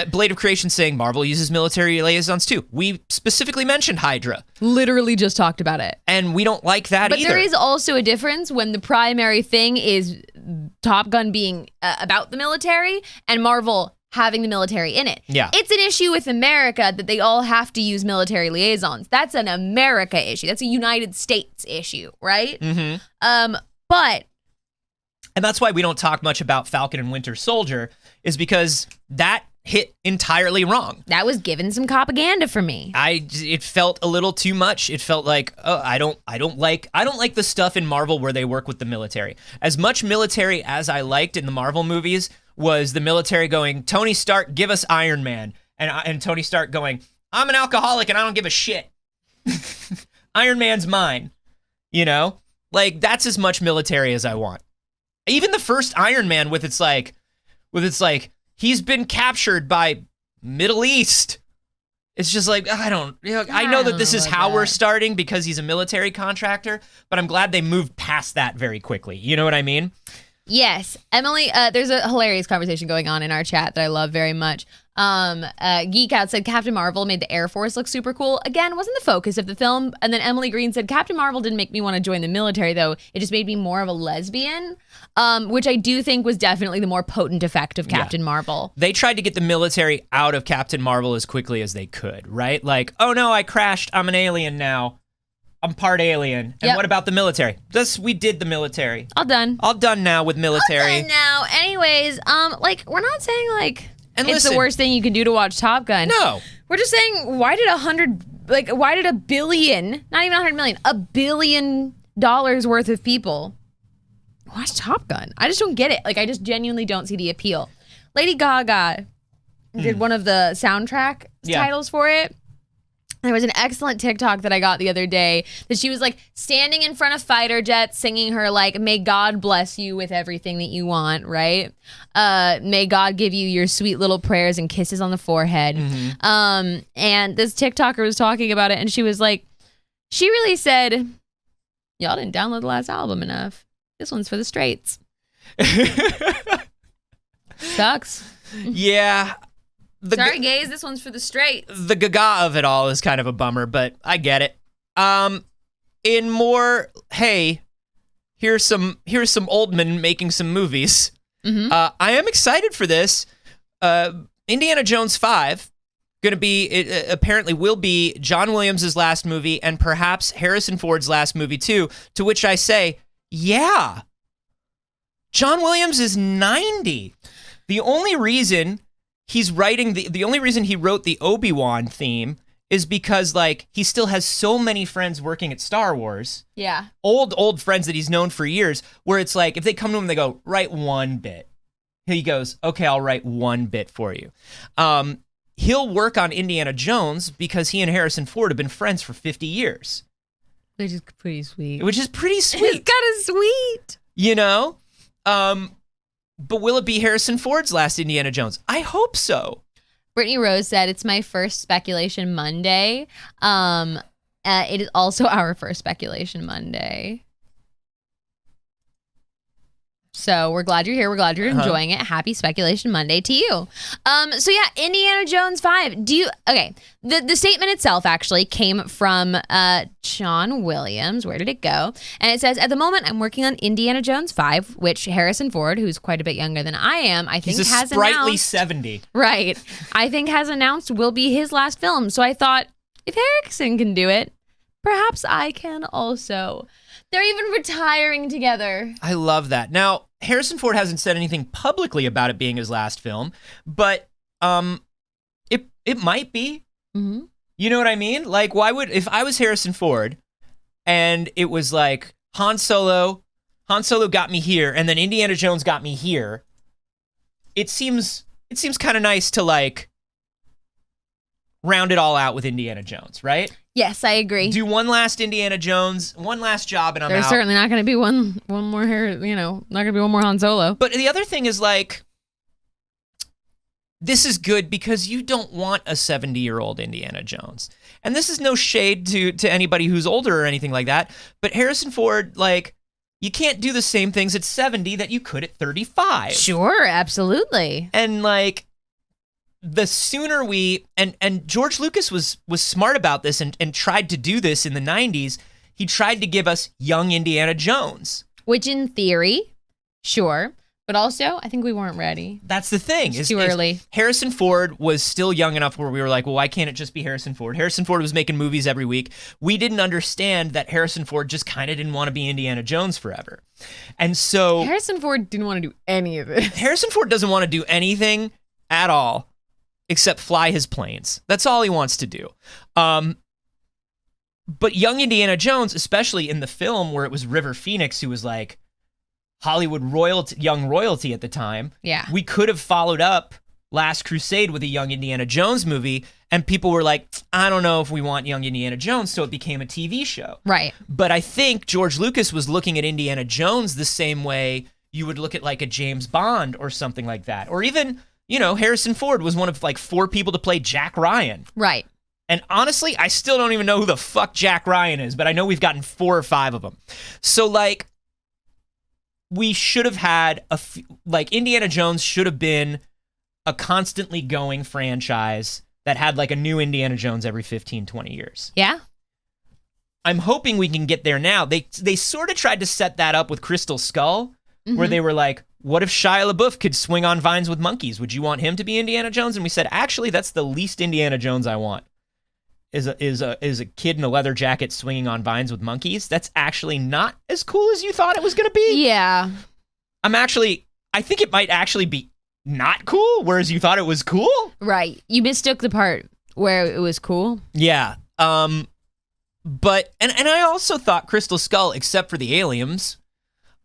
Blade of Creation saying Marvel uses military liaisons too. We specifically mentioned Hydra. Literally just talked about it. And we don't like that either. But there is also a difference when the primary thing is Top Gun being about the military and Marvel having the military in it. Yeah. It's an issue with America that they all have to use military liaisons. That's an America issue. That's a United States issue, right? Mm-hmm. And that's why we don't talk much about Falcon and Winter Soldier, is because that hit entirely wrong. That was given some propaganda for me. It felt a little too much. It felt like, oh, I don't like the stuff in Marvel where they work with the military. As much military as I liked in the Marvel movies was the military going, Tony Stark, give us Iron Man. And Tony Stark going, I'm an alcoholic and I don't give a shit. Iron Man's mine. You know? Like, that's as much military as I want. Even the first Iron Man with its like, he's been captured by Middle East. It's just like, I know that this is how we're starting because he's a military contractor, but I'm glad they moved past that very quickly. You know what I mean? Yes. Emily, there's a hilarious conversation going on in our chat that I love very much. Geek Out said Captain Marvel made the Air Force look super cool. Again, wasn't the focus of the film. And then Emily Green said Captain Marvel didn't make me want to join the military, though. It just made me more of a lesbian, which I do think was definitely the more potent effect of Captain Marvel. They tried to get the military out of Captain Marvel as quickly as they could, right? Like, oh no, I crashed. I'm an alien now. I'm part alien. And what about the military? We did the military. All done now with military. All done now. Anyways, we're not saying like and it's listen, the worst thing you can do to watch Top Gun. No. We're just saying, why did a billion, not even 100 million, $1 billion worth of people watch Top Gun? I just don't get it. Like, I just genuinely don't see the appeal. Lady Gaga did one of the soundtrack titles for it. There was an excellent TikTok that I got the other day that she was like standing in front of fighter jets singing her like, may God bless you with everything that you want, right? May God give you your sweet little prayers and kisses on the forehead. Mm-hmm. And this TikToker was talking about it and she was like, she really said, y'all didn't download the last album enough. This one's for the straights. Sucks. Yeah. Sorry, gays, this one's for the straights. The gaga of it all is kind of a bummer, but I get it. In more, hey, here's some old men making some movies. Mm-hmm. I am excited for this. Indiana Jones 5, it apparently will be John Williams' last movie and perhaps Harrison Ford's last movie too, to which I say, yeah. John Williams is 90. The only reason he's writing the only reason he wrote the Obi-Wan theme is because like he still has so many friends working at Star Wars. Yeah. Old friends that he's known for years, where it's like if they come to him, they go, write one bit. He goes, okay, I'll write one bit for you. He'll work on Indiana Jones because he and Harrison Ford have been friends for 50 years. Which is pretty sweet. It's kind of sweet. You know? But will it be Harrison Ford's last Indiana Jones? I hope so. Brittany Rose said, it's my first Speculation Monday. It is also our first Speculation Monday. So we're glad you're here. We're glad you're enjoying it. Happy Speculation Monday to you. So yeah, Indiana Jones 5. The statement itself actually came from John Williams. Where did it go? And it says, at the moment, I'm working on Indiana Jones 5, which Harrison Ford, who's quite a bit younger than I am, I think has sprightly announced. 70. Right. I think has announced will be his last film. So I thought, if Harrison can do it, perhaps I can also. They're even retiring together. I love that. Now, Harrison Ford hasn't said anything publicly about it being his last film, but it might be. Mm-hmm. You know what I mean? Like, if I was Harrison Ford and it was like Han Solo got me here and then Indiana Jones got me here, it seems kind of nice to like round it all out with Indiana Jones, right? Yes, I agree. Do one last Indiana Jones, one last job, and I'm out. There's certainly not going to be one more here, not going to be one more Han Solo. But the other thing is like, this is good because you don't want a 70-year-old Indiana Jones. And this is no shade to anybody who's older or anything like that. But Harrison Ford, like, you can't do the same things at 70 that you could at 35. Sure, absolutely. And like, the sooner and George Lucas was smart about this and tried to do this in the 90s. He tried to give us young Indiana Jones. Which in theory, sure. But also, I think we weren't ready. That's the thing. It's too early. Harrison Ford was still young enough where we were like, well, why can't it just be Harrison Ford? Harrison Ford was making movies every week. We didn't understand that Harrison Ford just kind of didn't want to be Indiana Jones forever. And so Harrison Ford didn't want to do any of it. Harrison Ford doesn't want to do anything at all. except fly his planes. That's all he wants to do. But young Indiana Jones, especially in the film where it was River Phoenix who was like Hollywood young royalty at the time. Yeah. We could have followed up Last Crusade with a young Indiana Jones movie, and people were like, I don't know if we want young Indiana Jones, so it became a TV show. Right. But I think George Lucas was looking at Indiana Jones the same way you would look at like a James Bond or something like that. Or even, Harrison Ford was one of like 4 people to play Jack Ryan. Right. And honestly, I still don't even know who the fuck Jack Ryan is, but I know we've gotten 4 or 5 of them. So like, we should have had Indiana Jones should have been a constantly going franchise that had like a new Indiana Jones every 15, 20 years. Yeah. I'm hoping we can get there now. They sort of tried to set that up with Crystal Skull, where they were like, what if Shia LaBeouf could swing on vines with monkeys? Would you want him to be Indiana Jones? And we said, actually, that's the least Indiana Jones I want. Is a kid in a leather jacket swinging on vines with monkeys. That's actually not as cool as you thought it was going to be. Yeah. I think it might actually be not cool, whereas you thought it was cool. Right. You mistook the part where it was cool. Yeah. But I also thought Crystal Skull, except for the aliens,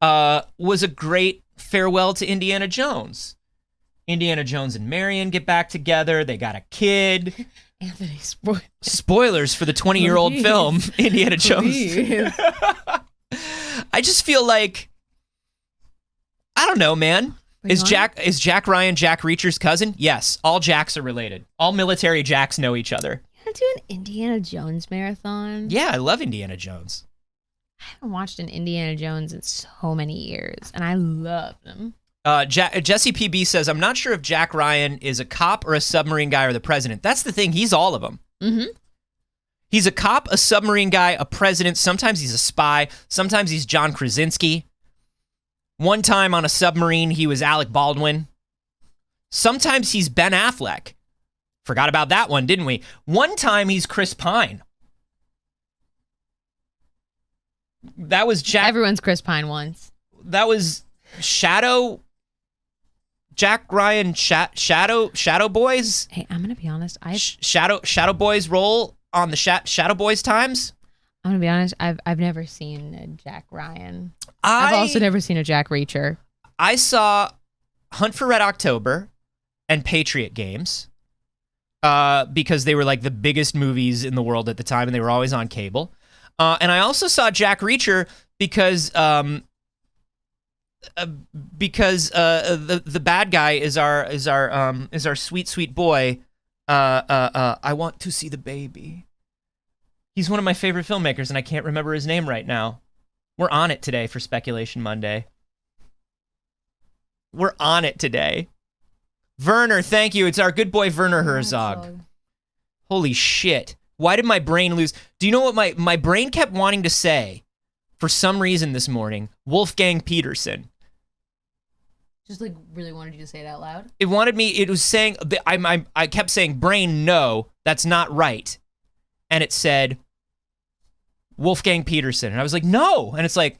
was a great farewell to Indiana Jones. Indiana Jones and Marion get back together. They got a kid. Anthony, spoilers for the 20-year-old film, Indiana Jones. I just feel like, I don't know, man. Is Jack Ryan Jack Reacher's cousin? Yes. All Jacks are related. All military Jacks know each other. You want to do an Indiana Jones marathon? Yeah, I love Indiana Jones. I haven't watched an Indiana Jones in so many years, and I love them. Jesse PB says, I'm not sure if Jack Ryan is a cop or a submarine guy or the president. That's the thing. He's all of them. Mm-hmm. He's a cop, a submarine guy, a president. Sometimes he's a spy. Sometimes he's John Krasinski. One time on a submarine, he was Alec Baldwin. Sometimes he's Ben Affleck. Forgot about that one, didn't we? One time he's Chris Pine. That was Jack. Everyone's Chris Pine once. That was Jack Ryan Shadow Boys. Hey, I'm gonna be honest. Shadow Boys role on the Shadow Boys times. I'm gonna be honest. I've never seen a Jack Ryan. I've also never seen a Jack Reacher. I saw Hunt for Red October and Patriot Games because they were like the biggest movies in the world at the time, and they were always on cable. And I also saw Jack Reacher because the bad guy is our sweet boy. I want to see the baby. He's one of my favorite filmmakers, and I can't remember his name right now. We're on it today for Speculation Monday. We're on it today. Werner, thank you. It's our good boy Werner Herzog. Holy shit. Why did my brain lose? Do you know what my brain kept wanting to say for some reason this morning? Wolfgang Petersen. Just like really wanted you to say it out loud? It was saying, I kept saying, brain, no, that's not right. And it said, Wolfgang Petersen. And I was like, no. And it's like,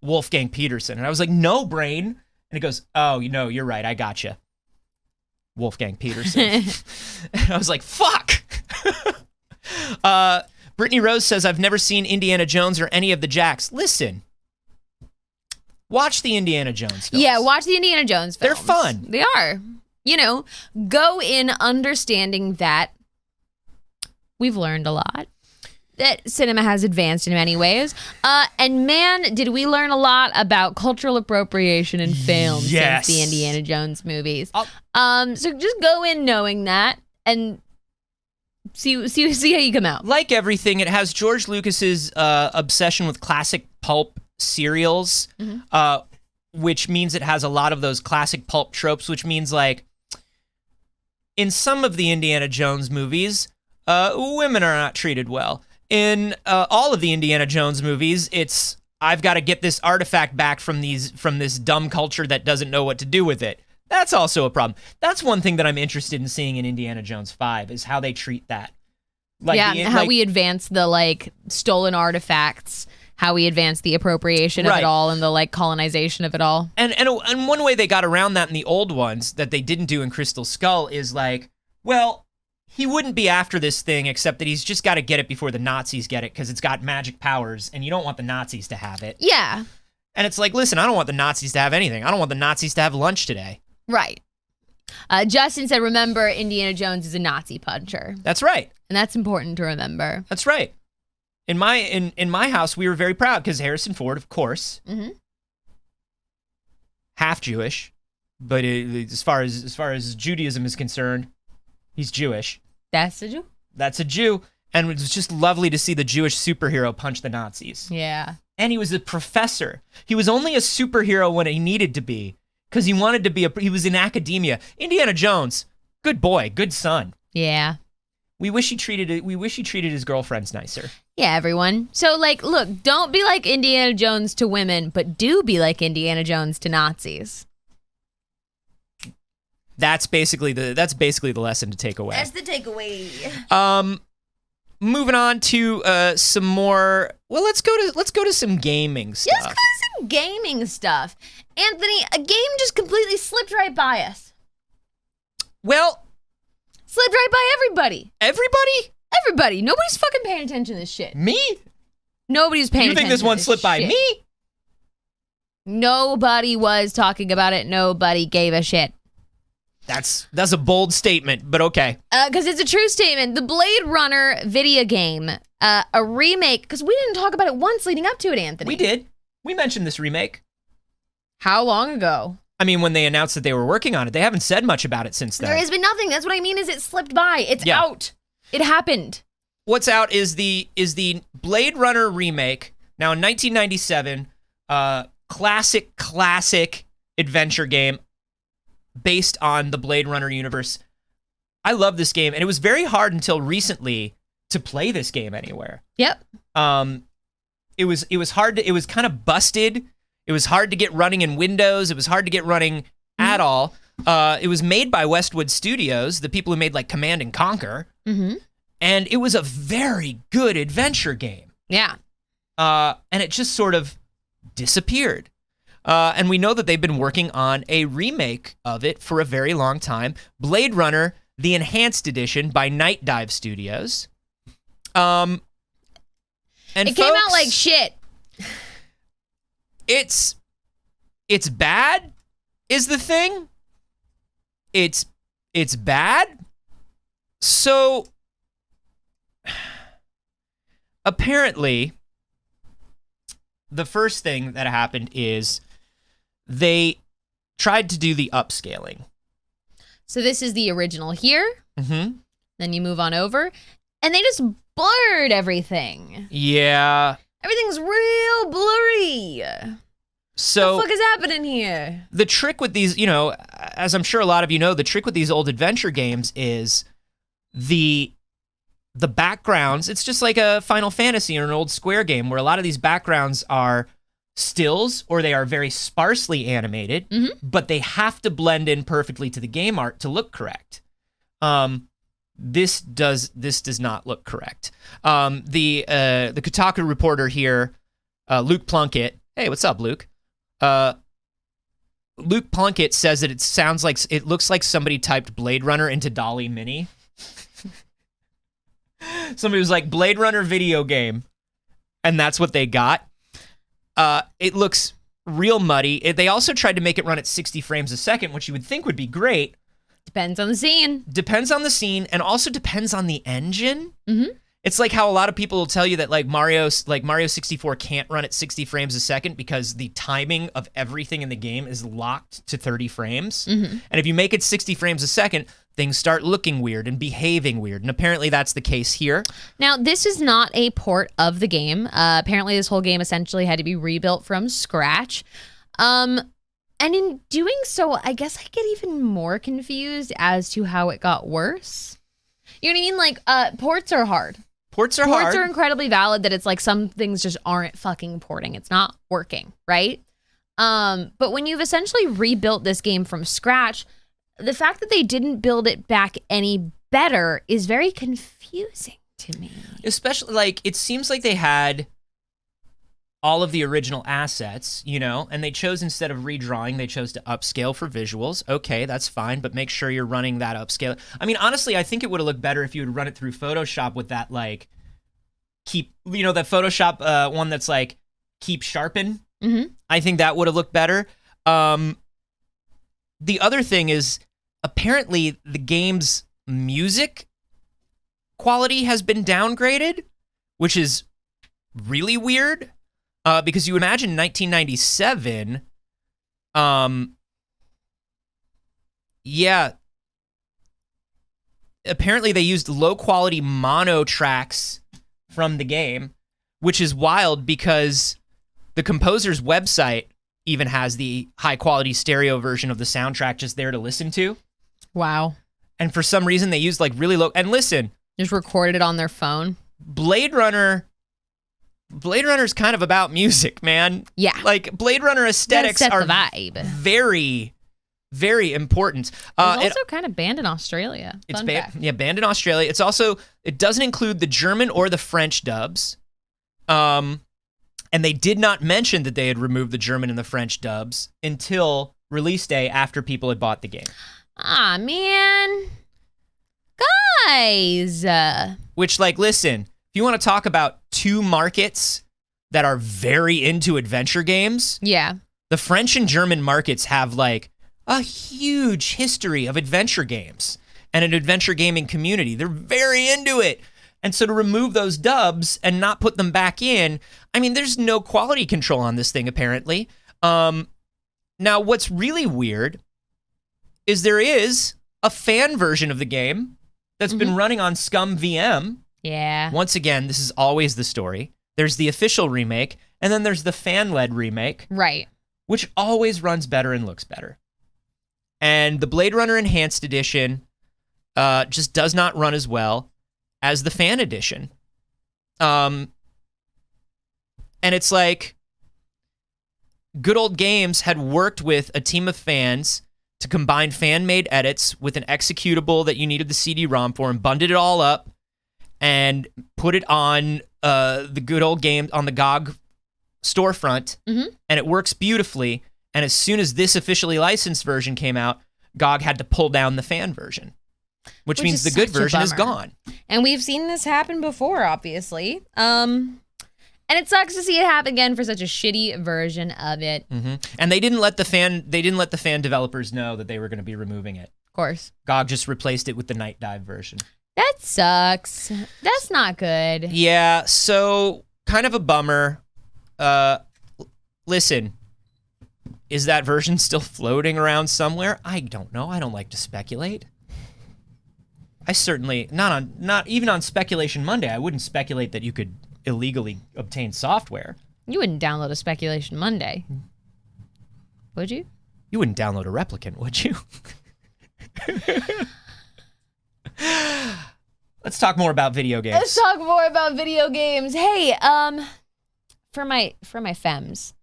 Wolfgang Petersen. And I was like, no, brain. And it goes, oh, you're right. I gotcha. Wolfgang Petersen. And I was like, fuck. Brittany Rose says, I've never seen Indiana Jones or any of the Jacks. Listen. Watch the Indiana Jones films. Yeah, watch the Indiana Jones films. They're fun. They are. Go in understanding that we've learned a lot, that cinema has advanced in many ways. And man, did we learn a lot about cultural appropriation in film since the Indiana Jones movies. So just go in knowing that and see how you come out. Like everything, it has George Lucas's obsession with classic pulp serials, which means it has a lot of those classic pulp tropes, which means like in some of the Indiana Jones movies, women are not treated well. In all of the Indiana Jones movies, it's I've got to get this artifact back from this dumb culture that doesn't know what to do with it. That's also a problem. That's one thing that I'm interested in seeing in Indiana Jones 5 is how they treat that. How we advance the stolen artifacts, how we advance the appropriation of it all and the colonization of it all. And one way they got around that in the old ones that they didn't do in Crystal Skull is Well, he wouldn't be after this thing, except that he's just got to get it before the Nazis get it, because it's got magic powers, and you don't want the Nazis to have it. Yeah. And it's like, listen, I don't want the Nazis to have anything. I don't want the Nazis to have lunch today. Right. Justin said, remember, Indiana Jones is a Nazi puncher. That's right. And that's important to remember. That's right. In my house, we were very proud, because Harrison Ford, of course, half Jewish, but as far as Judaism is concerned, he's Jewish. That's a Jew? That's a Jew. And it was just lovely to see the Jewish superhero punch the Nazis. Yeah. And he was a professor. He was only a superhero when he needed to be, because he wanted to be he was in academia. Indiana Jones, good boy, good son. Yeah. We wish he treated his girlfriends nicer. Yeah, everyone. So, like, look, don't be like Indiana Jones to women, but do be like Indiana Jones to Nazis. That's basically the lesson to take away. That's the takeaway. Moving on to some more. Well, let's go to some gaming stuff. Let's go to some gaming stuff. Anthony, a game just completely slipped right by us. Well, slipped right by everybody. Everybody? Everybody. Nobody's fucking paying attention to this shit. Me? Nobody's paying attention. You think this one slipped by me? Nobody was talking about it. Nobody gave a shit. That's a bold statement, but okay. Because it's a true statement. The Bladrunner video game, a remake, because we didn't talk about it once leading up to it, Anthony. We did. We mentioned this remake. How long ago? I mean, when they announced that they were working on it, they haven't said much about it since then. There has been nothing. That's what I mean is it slipped by. It's out. It happened. What's out is the Bladrunner remake. Now in 1997, classic adventure game based on the Blade Runner universe. I love this game, and it was very hard until recently to play this game anywhere. Yep. It was hard. It was kind of busted. It was hard to get running in Windows. It was hard to get running at all. It was made by Westwood Studios, the people who made like Command and Conquer. And it was a very good adventure game. Yeah. And it just sort of disappeared. And we know that they've been working on a remake of it for a very long time. Blade Runner, the Enhanced Edition by Night Dive Studios. And it came out like shit. It's bad, is the thing. It's bad. So apparently, the first thing that happened is they tried to do the upscaling. So this is the original here. Mm-hmm. Then you move on over, and they just blurred everything. Yeah. Everything's real blurry. So what the fuck is happening here? The trick with these, as I'm sure a lot of you know, the trick with these old adventure games is the backgrounds. It's just like a Final Fantasy or an old Square game where a lot of these backgrounds are stills or they are very sparsely animated, but they have to blend in perfectly to the game art to look correct. This does not look correct. The Kotaku reporter here, Luke Plunkett. Hey, what's up, Luke? Luke Plunkett says that it looks like somebody typed Blade Runner into Dolly Mini. Somebody was like, Blade Runner video game, and that's what they got. It looks real muddy. They also tried to make it run at 60 frames a second, which you would think would be great. Depends on the scene. Depends on the scene, and also depends on the engine. Mm-hmm. It's like how a lot of people will tell you that like Mario 64 can't run at 60 frames a second because the timing of everything in the game is locked to 30 frames. And if you make it 60 frames a second, things start looking weird and behaving weird. And apparently that's the case here. Now, this is not a port of the game. Apparently this whole game essentially had to be rebuilt from scratch. And in doing so, I guess I get even more confused as to how it got worse. You know what I mean? Like, ports are hard. Ports are hard. Ports are incredibly valid that it's like some things just aren't fucking porting. It's not working, right? But when you've essentially rebuilt this game from scratch, the fact that they didn't build it back any better is very confusing to me. Especially, like, it seems like they had all of the original assets, you know, and they chose, instead of redrawing, they chose to upscale for visuals. Okay, that's fine, but make sure you're running that upscale. I mean, honestly, I think it would have looked better if you would run it through Photoshop with that, like, that Photoshop one that's like, keep sharpen. Mm-hmm. I think that would have looked better. The other thing is, apparently the game's music quality has been downgraded, which is really weird. Because you imagine 1997, yeah, apparently they used low-quality mono tracks from the game, which is wild because the composer's website even has the high-quality stereo version of the soundtrack just there to listen to. Wow. And for some reason, they used, like, really low... And listen... Just recorded it on their phone. Blade Runner's kind of about music, man. Yeah. Like, Blade Runner aesthetics set are the vibe. very, very important. It's also kind of banned in Australia. It's Fun fact. banned in Australia. It's also, it doesn't include the German or the French dubs. And they did not mention that they had removed the German and the French dubs until release day after people had bought the game. Ah, man. Guys. Which, like, listen, if you want to talk about two markets that are very into adventure games, Yeah. the French and German markets have, like, a huge history of adventure games and an adventure gaming community. They're very into it. And so to remove those dubs and not put them back in, I mean, there's no quality control on this thing, apparently. Now, what's really weird is there is a fan version of the game that's been running on Scum VM. Yeah. Once again, this is always the story. There's the official remake, and then there's the fan-led remake, Right. which always runs better and looks better. And the Blade Runner Enhanced Edition just does not run as well as the fan edition. And it's like, Good Old Games had worked with a team of fans to combine fan-made edits with an executable that you needed the CD-ROM for, and bundled it all up and put it on the Good Old Game, on the GOG storefront, and it works beautifully. And as soon as this officially licensed version came out, GOG had to pull down the fan version, which means the good such a version is bummer. gone. And we've seen this happen before, obviously. And it sucks to see it happen again for such a shitty version of it. And they didn't let the fan developers know that they were going to be removing it. Of course. GOG just replaced it with the Night Dive version. That sucks. That's not good. Yeah, so kind of a bummer. Listen, is that version still floating around somewhere? I don't know. I don't like to speculate. I certainly not even on Speculation Monday. I wouldn't speculate that you could illegally obtain software. You wouldn't download a Speculation Monday, would you? You wouldn't download a replicant, would you? Let's talk more about video games. Let's talk more about video games. Hey, for my femmes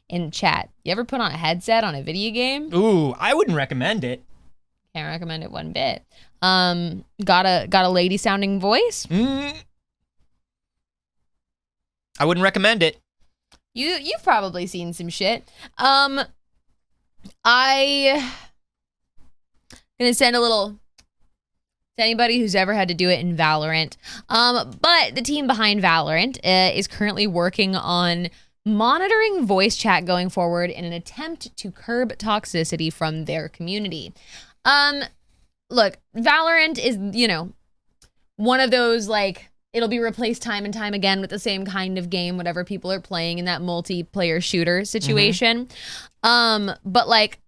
in chat, you ever put on a headset on a video game? Ooh, I wouldn't recommend it. Can't recommend it one bit. Got a lady sounding voice? I wouldn't recommend it. You've probably seen some shit. I gonna send a little to anybody who's ever had to do it in Valorant. But the team behind Valorant is currently working on monitoring voice chat going forward in an attempt to curb toxicity from their community. Look, Valorant is, one of those, like, it'll be replaced time and time again with the same kind of game, whatever people are playing in that multiplayer shooter situation. But, like,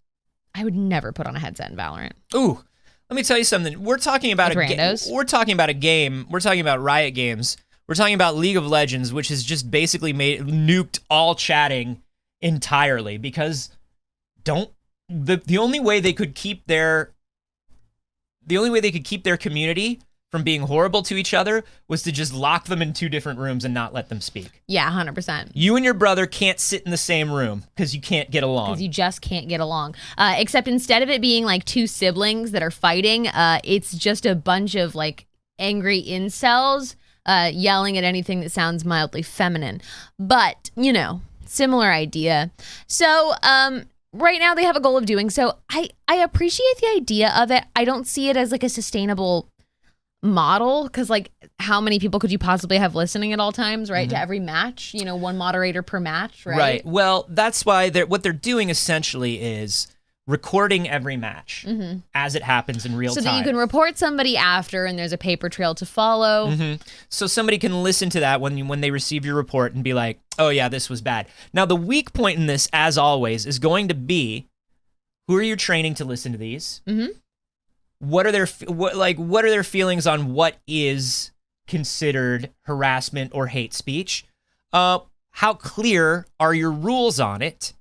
I would never put on a headset in Valorant. Ooh, let me tell you something. We're talking about We're talking about a game. We're talking about Riot Games. We're talking about League of Legends, which has just basically nuked all chatting entirely because the only way they could keep their community from being horrible to each other was to just lock them in two different rooms and not let them speak. Yeah, 100%. You and your brother can't sit in the same room because you can't get along. Because you just can't get along. Except instead of it being like two siblings that are fighting, it's just a bunch of like angry incels yelling at anything that sounds mildly feminine. But, similar idea. So, right now they have a goal of doing so. I appreciate the idea of it. I don't see it as like a sustainable model because like how many people could you possibly have listening at all times, right? To every match, one moderator per match, right? Right. Well, that's why what they're doing essentially is recording every match as it happens in real time. So that you can report somebody after and there's a paper trail to follow. So somebody can listen to that when they receive your report and be like, oh yeah, this was bad. Now the weak point in this, as always, is going to be who are you training to listen to these? What are their feelings on what is considered harassment or hate speech? How clear are your rules on it?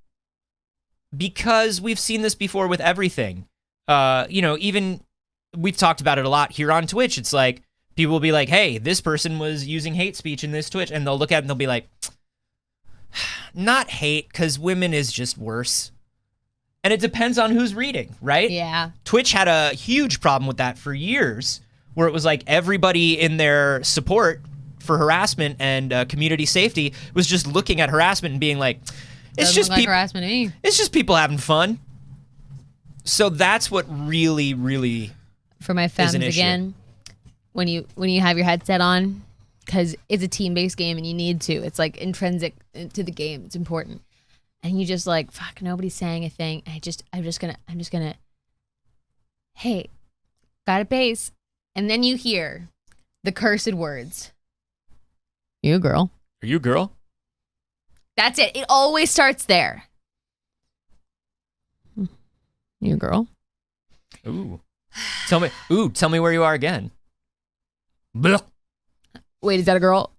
Because we've seen this before with everything. Even we've talked about it a lot here on Twitch. It's like people will be like, hey, this person was using hate speech in this Twitch. And they'll look at it and they'll be like, not hate, because women is just worse. And it depends on who's reading, right? Yeah. Twitch had a huge problem with that for years, where it was like everybody in their support for harassment and community safety was just looking at harassment and being like, it's just like harassment to me. It's just people having fun. So that's what really, really for my fans again. When you have your headset on, because it's a team-based game and you need to. It's like intrinsic to the game. It's important. And you just like, fuck, nobody's saying a thing. I'm just gonna, hey, got a base. And then you hear the cursed words. You girl. Are you girl? That's it. It always starts there. You girl. Ooh. Tell me where you are again. Blah. Wait, is that a girl?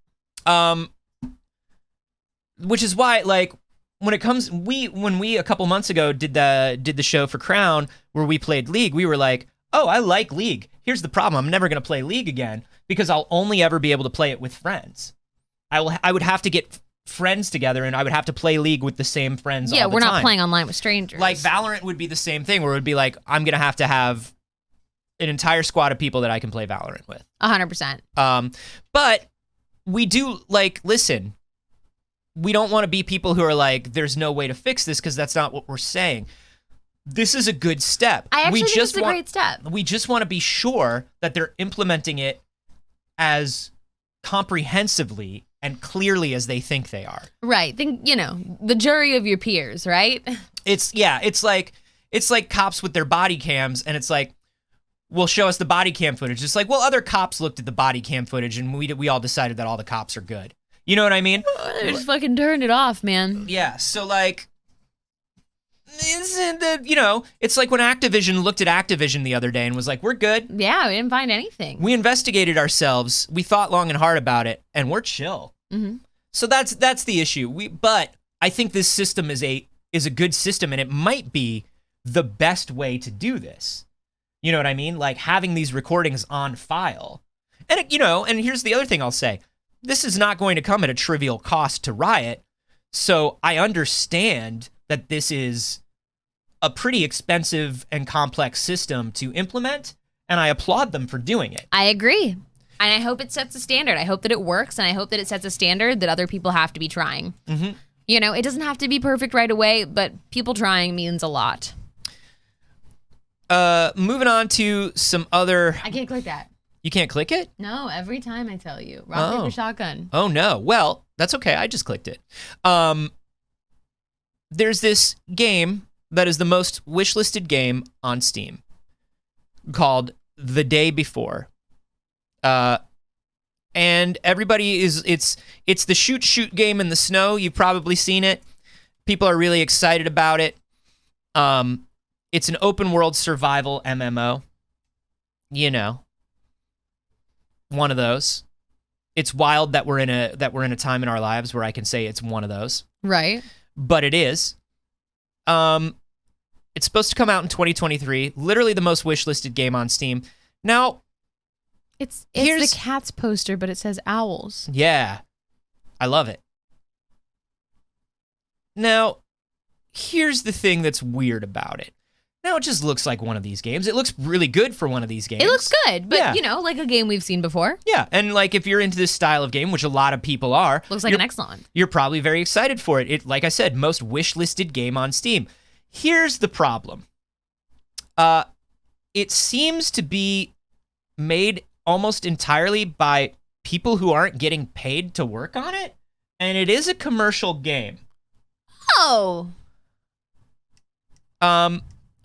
Which is why, like, when it comes, when we a couple months ago did the show for Crown where we played League, we were like, oh, I like League. Here's the problem: I'm never gonna play League again because I'll only ever be able to play it with friends. I would have to get friends together and I would have to play League with the same friends. Yeah, all the we're not time. playing online with strangers. Like Valorant would be the same thing, where it would be like, I'm gonna have to have an entire squad of people that I can play Valorant with. 100%. But we do, like, listen, we don't want to be people who are like, there's no way to fix this, because that's not what we're saying. This is a good step. I actually think it's a great step. We just want to be sure that they're implementing it as comprehensively and clearly as they think they are. Right. Think, the jury of your peers, right? It's like cops with their body cams, and it's like, will show us the body cam footage. It's like, well, other cops looked at the body cam footage and we all decided that all the cops are good. You know what I mean? They just fucking turned it off, man. Yeah, so like, it's like when Activision looked at Activision the other day and was like, we're good. Yeah, we didn't find anything. We investigated ourselves. We thought long and hard about it, and we're chill. So that's the issue. But I think this system is a good system, and it might be the best way to do this. You know what I mean? Like having these recordings on file. And, and here's the other thing I'll say. This is not going to come at a trivial cost to Riot. So I understand that this is a pretty expensive and complex system to implement, and I applaud them for doing it. I agree. And I hope it sets a standard. I hope that it works, and I hope that it sets a standard that other people have to be trying. It doesn't have to be perfect right away, but people trying means a lot. Moving on to some other... I can't click that. You can't click it? No, every time I tell you. Rock, paper, shotgun. Oh, no. Well, that's okay. I just clicked it. There's this game that is the most wishlisted game on Steam called The Day Before. And everybody it's the shoot game in the snow. You've probably seen it. People are really excited about it. It's an open world survival MMO. One of those. It's wild that we're in a time in our lives where I can say it's one of those. Right. But it is. It's supposed to come out in 2023. Literally the most wishlisted game on Steam. Now, it's the Cats poster, but it says owls. Yeah. I love it. Now, here's the thing that's weird about it. Now it just looks like one of these games. It looks really good for one of these games. It looks good, but Yeah. like a game we've seen before. Yeah, and like if you're into this style of game, which a lot of people are, Looks like an excellent one. you're probably very excited for it. It, like I said, most wish-listed game on Steam. Here's the problem. It seems to be made almost entirely by people who aren't getting paid to work on it, and it is a commercial game. Oh.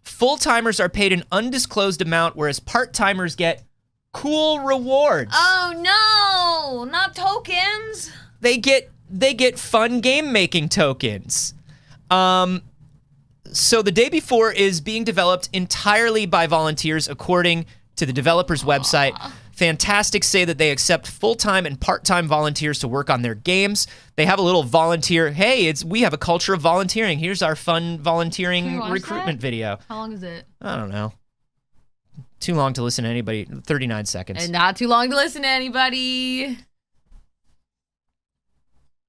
Full-timers are paid an undisclosed amount, whereas part-timers get cool rewards. Oh no, not tokens. They get fun game-making tokens. So the Day Before is being developed entirely by volunteers, according to the developer's website. Fantastic say that they accept full-time and part-time volunteers to work on their games. They have a little volunteer, hey, we have a culture of volunteering. Here's our fun volunteering recruitment video. How long is it? I don't know. Too long to listen to anybody. 39 seconds. And not too long to listen to anybody.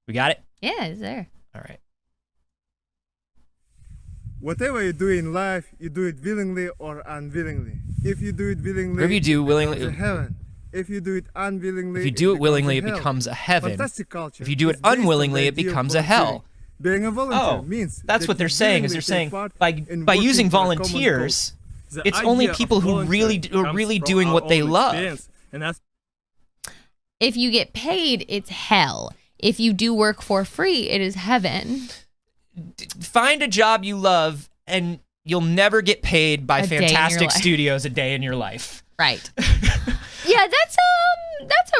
We got it? Yeah, it's there. All right. Whatever you do in life, you do it willingly or unwillingly. If you do it willingly, Whatever you do it willingly- becomes a heaven. If you do it unwillingly, If you do it willingly, it hell. becomes a heaven. Fantastic culture If you do it is based on the unwillingly, it idea of becomes a hell. volunteering. Being a volunteer Oh, means that's that what they're you saying. Is they're willingly saying take part by in by working using for a common volunteers, goal. it's The only idea people of who really volunteering are really comes doing from what our they own love. experience, and that's If you get paid, it's hell. If you do work for free, it is heaven. Find a job you love, and you'll never get paid by A day in your Fantastic life. Studios a day in your life. Right. Yeah, that's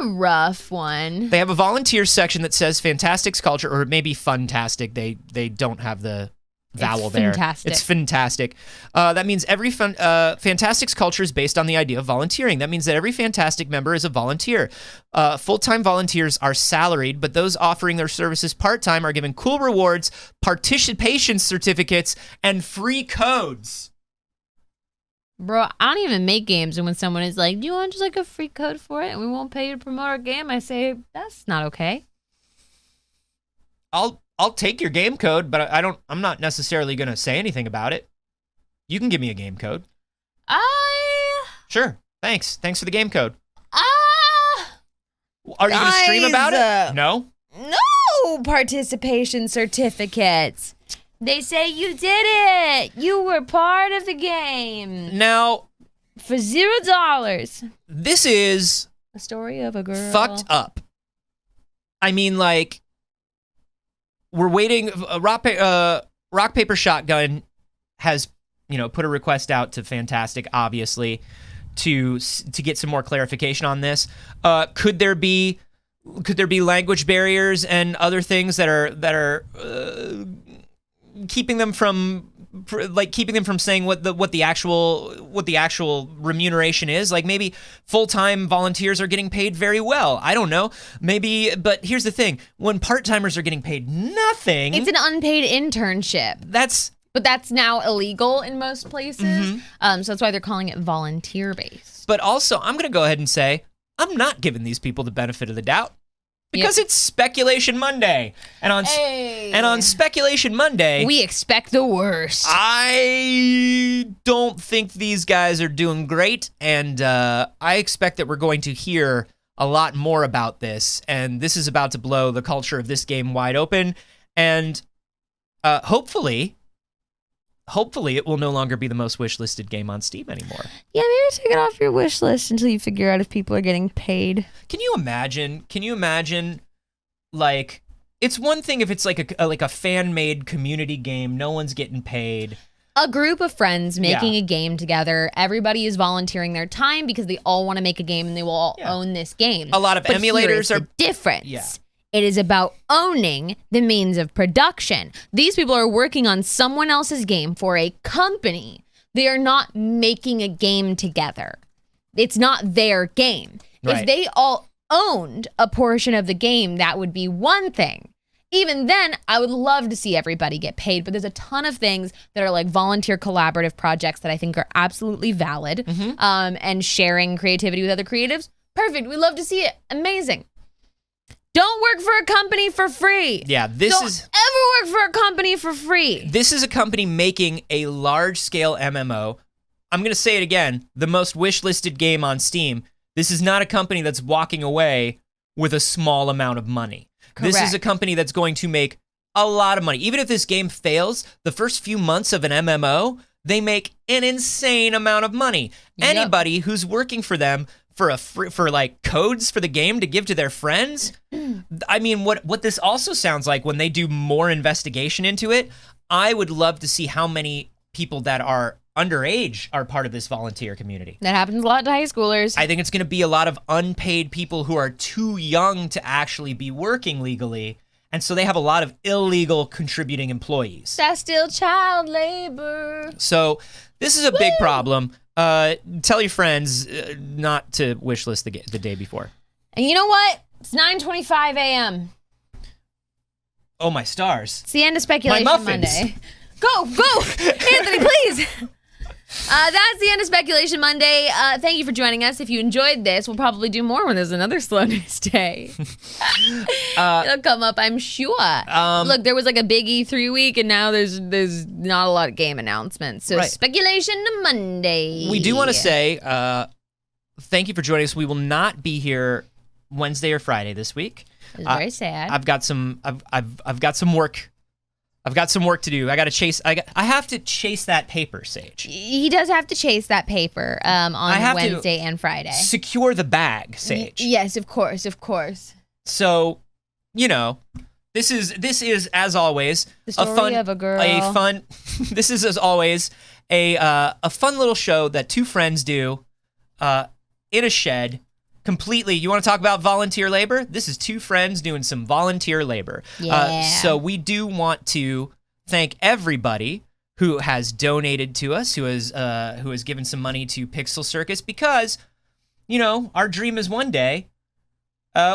a rough one. They have a volunteer section that says Fantastic's culture, or maybe Funtastic. They don't have the vowel there. Fantastic. It's fantastic. That means every Fantastic's culture is based on the idea of volunteering. That means that every Fantastic member is a volunteer. Full-time volunteers are salaried, but those offering their services part-time are given cool rewards, participation certificates, and free codes. Bro, I don't even make games, and when someone is like, do you want just like a free code for it and we won't pay you to promote our game, I say, that's not okay. I'll take your game code, but I'm not necessarily going to say anything about it. You can give me a game code. Sure. Thanks for the game code. Are you going to stream about it? No? No participation certificates. They say you did it. You were part of the game. Now, For $0. this is A story of a girl. fucked up. I mean, like, we're waiting. Rock Paper Shotgun has, put a request out to Fantastic, obviously, to get some more clarification on this. Could there be language barriers and other things that are keeping them from saying what the actual remuneration is? Like, maybe full-time volunteers are getting paid very well. I don't know. Maybe, but here's the thing. When part-timers are getting paid nothing, It's an unpaid internship. But that's now illegal in most places. So that's why they're calling it volunteer-based. but also I'm going to go ahead and say I'm not giving these people the benefit of the doubt because it's Speculation Monday. And on Speculation Monday, We expect the worst. I don't think these guys are doing great, and I expect that we're going to hear a lot more about this, and this is about to blow the culture of this game wide open, and hopefully it will no longer be the most wish-listed game on Steam anymore. Yeah, maybe take it off your wish list until you figure out if people are getting paid. Can you imagine, like, it's one thing if it's like a fan-made community game, no one's getting paid. A group of friends making a game together. Everybody is volunteering their time because they all want to make a game and they will all own this game. A lot of But here emulators is the are difference. Yeah. It is about owning the means of production. These people are working on someone else's game for a company. They are not making a game together. It's not their game. Right. If they all owned a portion of the game, that would be one thing. Even then, I would love to see everybody get paid, but there's a ton of things that are like volunteer collaborative projects that I think are absolutely valid. And sharing creativity with other creatives, perfect. We love to see it. Amazing. Don't work for a company for free. Yeah, Don't ever work for a company for free. This is a company making a large-scale MMO. I'm going to say it again, the most wish-listed game on Steam. This is not a company that's walking away with a small amount of money. Correct. This is a company that's going to make a lot of money. Even if this game fails, the first few months of an MMO, they make an insane amount of money. Yep. Anybody who's working for them for like codes for the game to give to their friends. I mean, what this also sounds like when they do more investigation into it, I would love to see how many people that are underage are part of this volunteer community. That happens a lot to high schoolers. I think it's going to be a lot of unpaid people who are too young to actually be working legally. And so they have a lot of illegal contributing employees. That's still child labor. So this is a big problem. Tell your friends not to wish list the day before. And you know what? It's 9:25 a.m. Oh, my stars. It's the end of Speculation My muffins. Monday. Go! Anthony, please! That's the end of Speculation Monday. Thank you for joining us. If you enjoyed this, we'll probably do more when there's another slow news day. It'll come up, I'm sure. Look, there was like a big E3 week, and now there's not a lot of game announcements. So Right. Speculation Monday. We do want to say thank you for joining us. We will not be here Wednesday or Friday this week. It's very sad. I've got some work. I've got some work to do. I have to chase that paper, Saige. He does have to chase that paper on Wednesday and Friday. Secure the bag, Saige. Yes, of course. So, this is as always The story of a girl. This is as always a fun little show that two friends do in a shed. Completely, you want to talk about volunteer labor? This is two friends doing some volunteer labor. Yeah. So we do want to thank everybody who has donated to us, who has given some money to Pixel Circus, because, our dream is one day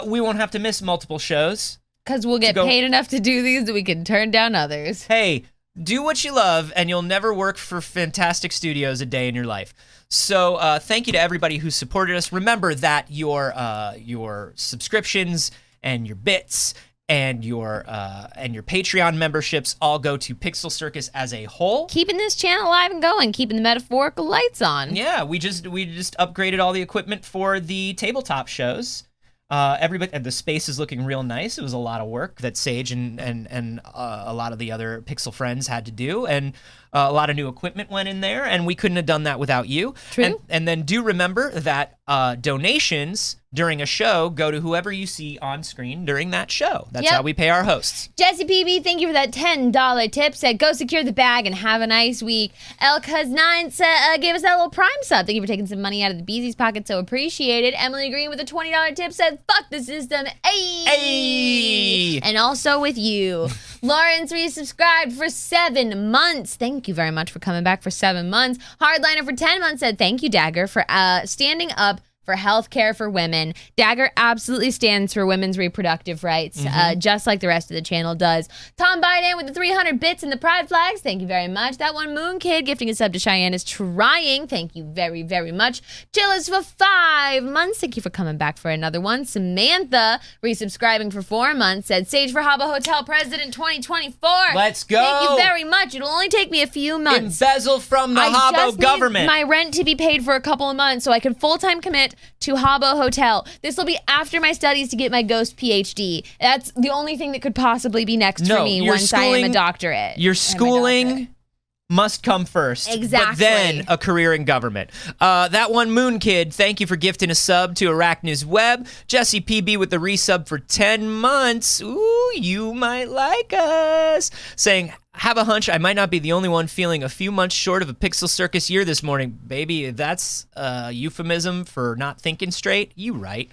we won't have to miss multiple shows. Because we'll get paid enough to do these that we can turn down others. Hey, do what you love, and you'll never work for fantastic studios a day in your life. So thank you to everybody who supported us. Remember that your subscriptions and your bits and your Patreon memberships all go to Pixel Circus as a whole. Keeping this channel alive and going, keeping the metaphorical lights on. Yeah, we just upgraded all the equipment for the tabletop shows. Everybody, and the space is looking real nice. It was a lot of work that Saige and a lot of the other Pixel friends had to do, and a lot of new equipment went in there, and we couldn't have done that without you. True. And then do remember that donations during a show go to whoever you see on screen during that show. That's how we pay our hosts. Jesse PB, thank you for that $10 tip. Said, go secure the bag and have a nice week. El Cuz9 gave us that little Prime sub. Thank you for taking some money out of the Beezy's pocket. So appreciated. Emily Green with a $20 tip said, fuck the system. Hey! And also with you. Lawrence resubscribed for 7 months. Thank you very much for coming back for 7 months. Hardliner for 10 months said, thank you, Dagger, for standing up for healthcare for women. Dagger absolutely stands for women's reproductive rights, just like the rest of the channel does. Tom Biden with the 300 bits and the pride flags. Thank you very much. That one Moon Kid gifting a sub to Cheyenne is trying. Thank you very, very much. Chillis for 5 months. Thank you for coming back for another one. Samantha resubscribing for 4 months said, Saige for Habbo Hotel President 2024. Let's go. Thank you very much. It'll only take me a few months. Embezzle from the Habbo government. Need my rent to be paid for a couple of months so I can full-time commit to Habbo Hotel. This will be after my studies to get my ghost PhD. That's the only thing that could possibly be next for me once I am a doctorate. Your schooling must come first. Exactly. But then a career in government. That one Moon Kid, thank you for gifting a sub to Arachne's Web. Jesse PB with the resub for 10 months. Ooh, you might like us. Saying, have a hunch I might not be the only one feeling a few months short of a Pixel Circus year this morning. Baby, if that's a euphemism for not thinking straight, you right.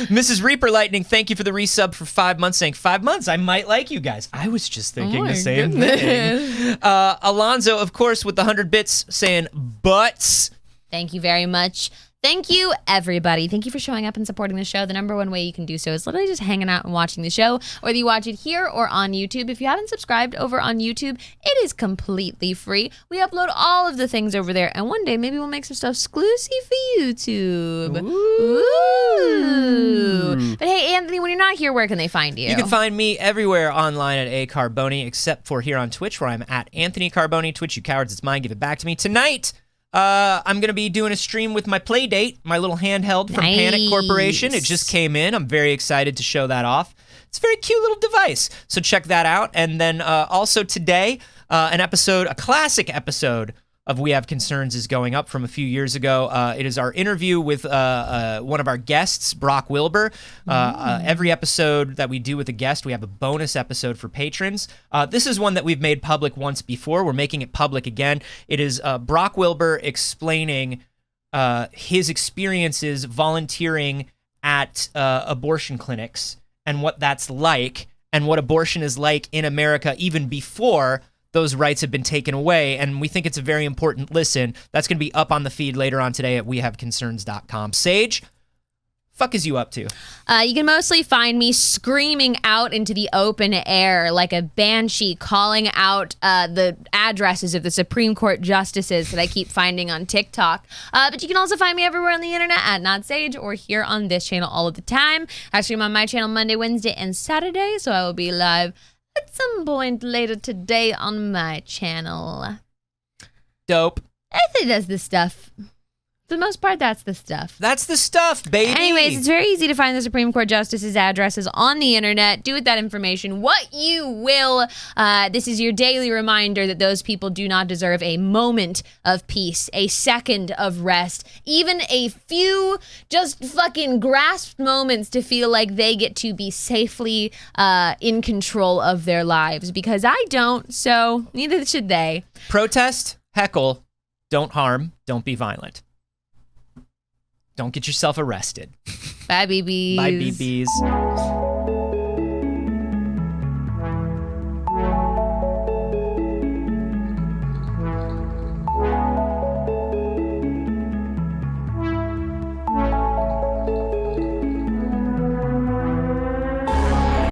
Mrs. Reaper Lightning, thank you for the resub for 5 months, saying 5 months, I might like you guys. I was just thinking the same thing. Alonzo, of course, with the 100 bits, saying butts. Thank you very much. Thank you, everybody. Thank you for showing up and supporting the show. The number one way you can do so is literally just hanging out and watching the show, whether you watch it here or on YouTube. If you haven't subscribed over on YouTube, it is completely free. We upload all of the things over there, and one day maybe we'll make some stuff exclusive for YouTube. Ooh. But hey, Anthony, when you're not here, where can they find you? You can find me everywhere online at Carboni, except for here on Twitch, where I'm at Anthony Carboni. Twitch, you cowards, it's mine. Give it back to me. Tonight, I'm going to be doing a stream with my Playdate, my little handheld from Panic Corporation. It just came in. I'm very excited to show that off. It's a very cute little device, so check that out. And then also today, a classic episode of We Have Concerns is going up from a few years ago. It is our interview with one of our guests, Brock Wilbur. Every episode that we do with a guest, we have a bonus episode for patrons. This is one that we've made public once before. We're making it public again. It is Brock Wilbur explaining his experiences volunteering at abortion clinics and what that's like and what abortion is like in America even before those rights have been taken away, and we think it's a very important listen. That's going to be up on the feed later on today at wehaveconcerns.com. Saige, fuck is you up to? You can mostly find me screaming out into the open air like a banshee, calling out the addresses of the Supreme Court justices that I keep finding on TikTok. But you can also find me everywhere on the internet at Not Saige or here on this channel all of the time. I stream on my channel Monday, Wednesday, and Saturday, so I will be live at some point later today on my channel. Dope. I think that's the stuff. For the most part, that's the stuff. That's the stuff, baby. Anyways, it's very easy to find the Supreme Court justices' addresses on the internet. Do with that information what you will. This is your daily reminder that those people do not deserve a moment of peace, a second of rest, even a few just fucking grasped moments to feel like they get to be safely in control of their lives. Because I don't, so neither should they. Protest, heckle, don't harm, don't be violent. Don't get yourself arrested. Bye, BBs. Bye, BBs.